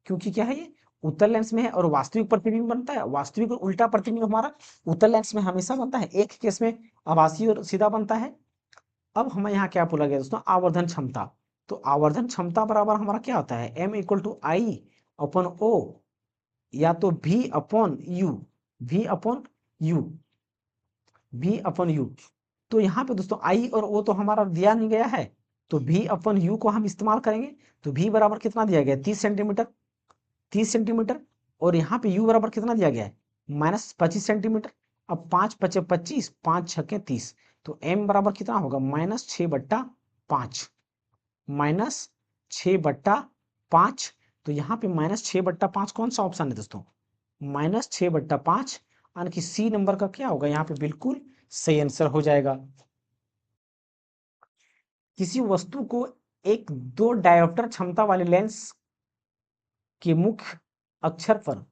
क्योंकि क्या है, ये उत्तल लेंस में है और वास्तविक प्रतिबिंब बनता है। वास्तविक और उल्टा प्रतिबिंब हमारा उत्तल लेंस में हमेशा बनता है, एक केस में आभासी और सीधा बनता है। अब हमें यहाँ क्या बोला गया दोस्तों, आवर्धन क्षमता। तो आवर्धन क्षमता बराबर हमारा क्या होता है, m/I/O या तो v/u, v/u, v/u। तो यहाँ पे दोस्तों I और O तो हमारा दिया नहीं गया है, तो v/u को हम इस्तेमाल करेंगे। तो v बराबर कितना दिया गया है, 30 सेंटीमीटर, 30 सेंटीमीटर। और यहाँ पे u बराबर कितना दिया गया है, -25 सेंटीमीटर। अब 5 × 5 = 25, 5 × 6 = 30। तो m बराबर कितना होगा, -6/5, -6/5। तो यहाँ पे -6/5 कौन सा ऑप्शन है दोस्तों, -6/5 यानी कि सी नंबर का क्या होगा, यहाँ पे बिल्कुल सही आंसर हो जाएगा। किसी वस्तु को एक 2 डायोप्टर क्षमता वाले लेंस के मुख्य अक्षर पर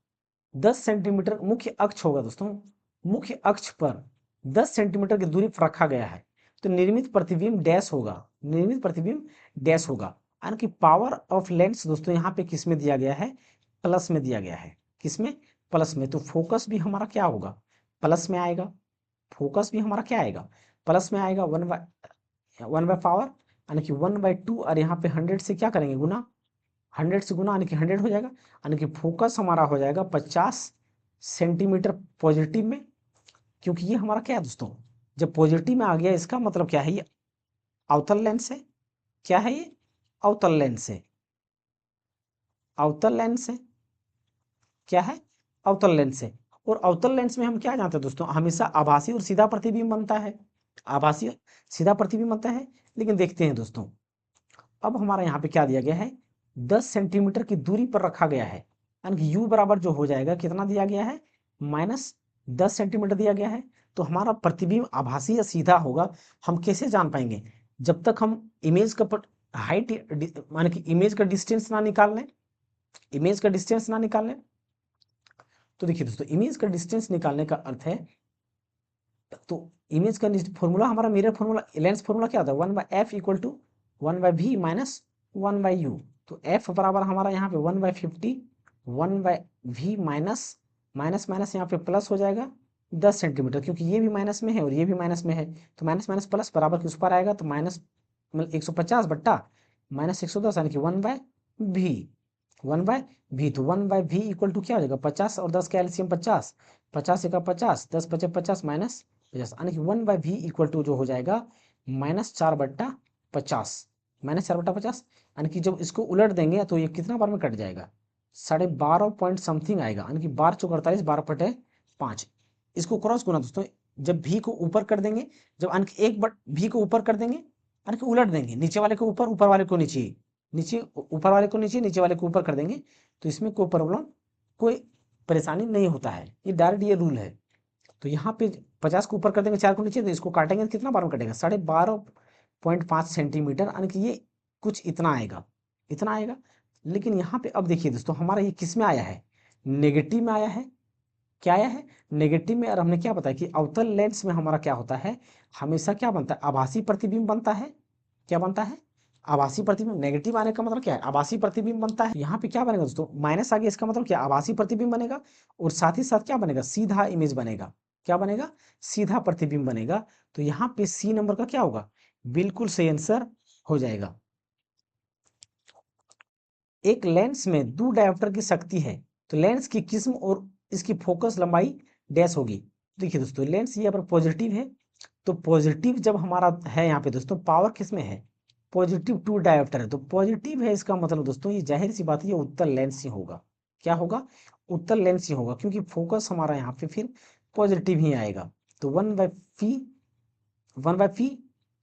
10 सेंटीमीटर, मुख्य अक्ष होगा दोस्तों, मुख्य अक्ष पर 10 सेंटीमीटर की दूरी पर रखा गया है। तो निर्मित प्रतिबिंब डैश होगा, निर्मित प्रतिबिंब डैश होगा। यानी कि पावर ऑफ लेंस दोस्तों यहाँ पे किस में दिया गया है, प्लस में दिया गया है। किसमें, प्लस में। तो फोकस भी हमारा क्या होगा, प्लस में आएगा। फोकस भी हमारा क्या आएगा, प्लस में आएगा। 1/1 पावर यानी कि 1/2। और यहाँ पे 100 से क्या करेंगे, गुना, 100 से गुना यानी कि 100 हो जाएगा। यानी कि फोकस हमारा हो जाएगा 50 सेंटीमीटर पॉजिटिव में। क्योंकि ये हमारा क्या है दोस्तों, जब पॉजिटिव में आ गया इसका मतलब क्या है, ये अवतल लेंस है। क्या है ये, अवतल लेंस है, अवतल लेंस है। क्या है, अवतल लेंस है। और अवतल लेंस में हम क्या जानते हैं दोस्तों, हमेशा आभासी और सीधा प्रतिबिंब बनता है, आभासी और सीधा प्रतिबिंब बनता है। लेकिन देखते हैं दोस्तों, अब हमारा यहाँ पे क्या दिया गया है, 10 सेंटीमीटर की दूरी पर रखा गया है। यानी कि u बराबर जो हो जाएगा, कितना दिया गया है, -10 सेंटीमीटर दिया गया है। तो हमारा प्रतिबिंब आभासी या सीधा होगा, हम कैसे जान पाएंगे, जब तक हम इमेज का हाइट माने कि इमेज का डिस्टेंस ना निकाल लें, इमेज का डिस्टेंस ना निकाल लें। तो देखिए दोस्तों, इमेज का डिस्टेंस निकालने का अर्थ है, तो इमेज का फॉर्मूला हमारा, मिरर फॉर्मूला, लेंस फॉर्मूला क्या होता है, 1/f = 1/v - 1/u। तो f बराबर हमारा यहाँ पे 1/50, 1/v माइनस माइनस माइनस यहाँ पे प्लस हो जाएगा 10 सेंटीमीटर, क्योंकि ये भी माइनस में है और ये भी माइनस में है। तो माइनस माइनस प्लस बराबर किस पर आएगा, तो माइनस 150 बट्टा -110 यानी कि 1/v, 1/v। तो 1/v = क्या हो जाएगा, 50 और 10 का एलसीएम 50, 50 × 50, 10 × 50 -50, यानी कि 1/v = जो हो जाएगा -4/50, -4/50। यानी कि जब इसको उलट देंगे तो ये कितना बार में कट जाएगा, 12.5 पॉइंट समथिंग आएगा। यानी कि 12 × 4 = 48, 12/5। इसको क्रॉस गुना दोस्तों, जब भी को ऊपर कर देंगे, जब अंक एक भी को ऊपर कर देंगे, यानी कि उलट देंगे, नीचे वाले को ऊपर, ऊपर वाले को नीचे, नीचे ऊपर वाले को नीचे, नीचे वाले को ऊपर कर देंगे, तो इसमें कोई प्रॉब्लम, कोई परेशानी नहीं होता है। ये डायरेक्ट ये रूल है। तो यहाँ पे 50 को ऊपर कर देंगे, 4 को नीचे, तो इसको काटेंगे तो कितना बार में कटेगा, 12.5 सेंटीमीटर। यानी कि ये कुछ इतना आएगा, इतना आएगा। लेकिन यहाँ पे अब देखिए दोस्तों, हमारा ये किस में आया है, नेगेटिव में आया है। क्या आया है, नेगेटिव में। और हमने क्या बताया कि अवतल लेंस में हमारा क्या होता है, हमेशा क्या बनता है, आभासी प्रतिबिंब बनता है। क्या बनता है, आभासी प्रतिबिंब, नेगेटिव आने का मतलब क्या है, आभासी प्रतिबिंब बनता है। यहाँ पे क्या बनेगा दोस्तों, माइनस आ गया, इसका मतलब क्या, आभासी प्रतिबिंब बनेगा, और साथ ही साथ क्या बनेगा, सीधा इमेज बनेगा। क्या बनेगा, सीधा प्रतिबिंब बनेगा। तो यहाँ पे सी नंबर का क्या होगा, बिल्कुल सही आंसर हो जाएगा। एक लेंस में 2 डायोप्टर की शक्ति है, तो लेंस की किस्म और इसकी फोकस लंबाई डैश होगी। देखिए दोस्तों, लेंस यहाँ पर पॉजिटिव है, तो पॉजिटिव जब हमारा है यहाँ पे दोस्तों, पावर किस में है, पॉजिटिव 2 डायोप्टर है, तो पॉजिटिव है, इसका मतलब दोस्तों ये जाहिर सी बात है, ये उत्तल लेंस ही होगा। क्या होगा, उत्तल लेंस ही होगा, क्योंकि फोकस हमारा यहाँ पे फिर पॉजिटिव ही आएगा। तो 1/P,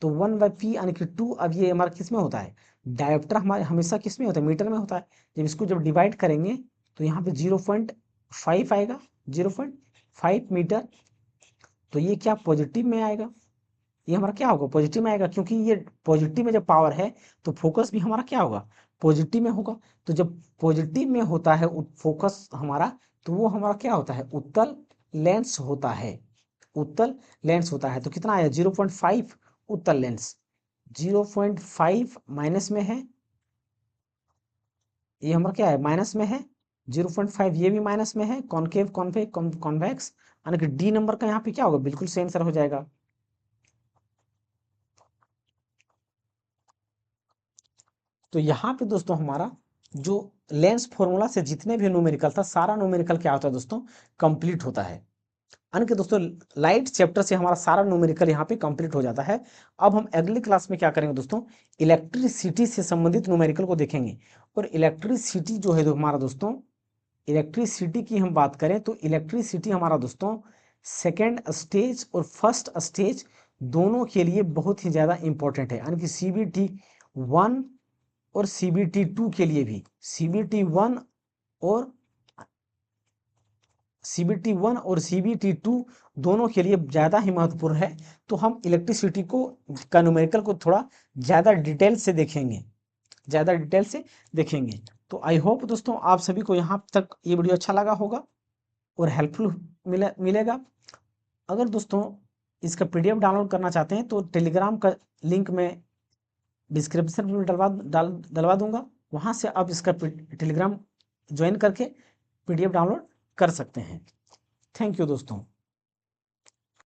तो 1/P यानी कि 2, अब ये हमारा किस में होता है, डायोप्टर हमारे हमेशा किस में होता है, मीटर में होता है। जब इसको जब डिवाइड करेंगे तो यहाँ पे 0.5 आएगा, 0.5 मीटर। तो ये क्या पॉजिटिव में आएगा, ये हमारा क्या होगा, पॉजिटिव में आएगा, क्योंकि ये पॉजिटिव में जब पावर है तो फोकस भी हमारा क्या होगा, पॉजिटिव में होगा। तो जब पॉजिटिव में होता है फोकस हमारा, तो वो हमारा क्या होता है, उत्तल लेंस होता है, उत्तल लेंस होता है। तो कितना आया, 0.5 उत्तल लेंस, 0.5 माइनस में है, ये हमारा क्या है, माइनस में है, 0.5 ये भी माइनस में है, कॉनकेव कॉन्वेक्स, यानी कि डी नंबर का यहाँ पे क्या होगा, बिल्कुल सही आंसर हो जाएगा। तो यहाँ पे दोस्तों हमारा जो लेंस फॉर्मूला से जितने भी न्यूमेरिकल था, सारा न्यूमेरिकल क्या होता है दोस्तों, कंप्लीट होता है। यानी कि दोस्तों लाइट चैप्टर से हमारा सारा न्यूमेरिकल यहाँ पे कंप्लीट हो जाता है। अब हम अगली क्लास में क्या करेंगे दोस्तों, इलेक्ट्रिसिटी से संबंधित न्यूमेरिकल को देखेंगे। और इलेक्ट्रिसिटी जो है हमारा दोस्तों, इलेक्ट्रिसिटी की हम बात करें तो इलेक्ट्रिसिटी हमारा दोस्तों सेकेंड स्टेज और फर्स्ट स्टेज दोनों के लिए बहुत ही ज़्यादा इंपॉर्टेंट है। यानी कि CBT 1 और CBT 2 के लिए भी, CBT 1 और CBT 2 दोनों के लिए ज़्यादा ही महत्वपूर्ण है। तो हम इलेक्ट्रिसिटी को का न्यूमेरिकल को थोड़ा ज़्यादा डिटेल से देखेंगे, ज़्यादा डिटेल से देखेंगे। तो आई होप दोस्तों आप सभी को यहाँ तक ये वीडियो अच्छा लगा होगा और हेल्पफुल मिलेगा। अगर दोस्तों इसका PDF डाउनलोड करना चाहते हैं तो टेलीग्राम का लिंक मैं डिस्क्रिप्शन में डलवा दूंगा, वहाँ से आप इसका टेलीग्राम ज्वाइन करके PDF डाउनलोड कर सकते हैं। थैंक यू दोस्तों।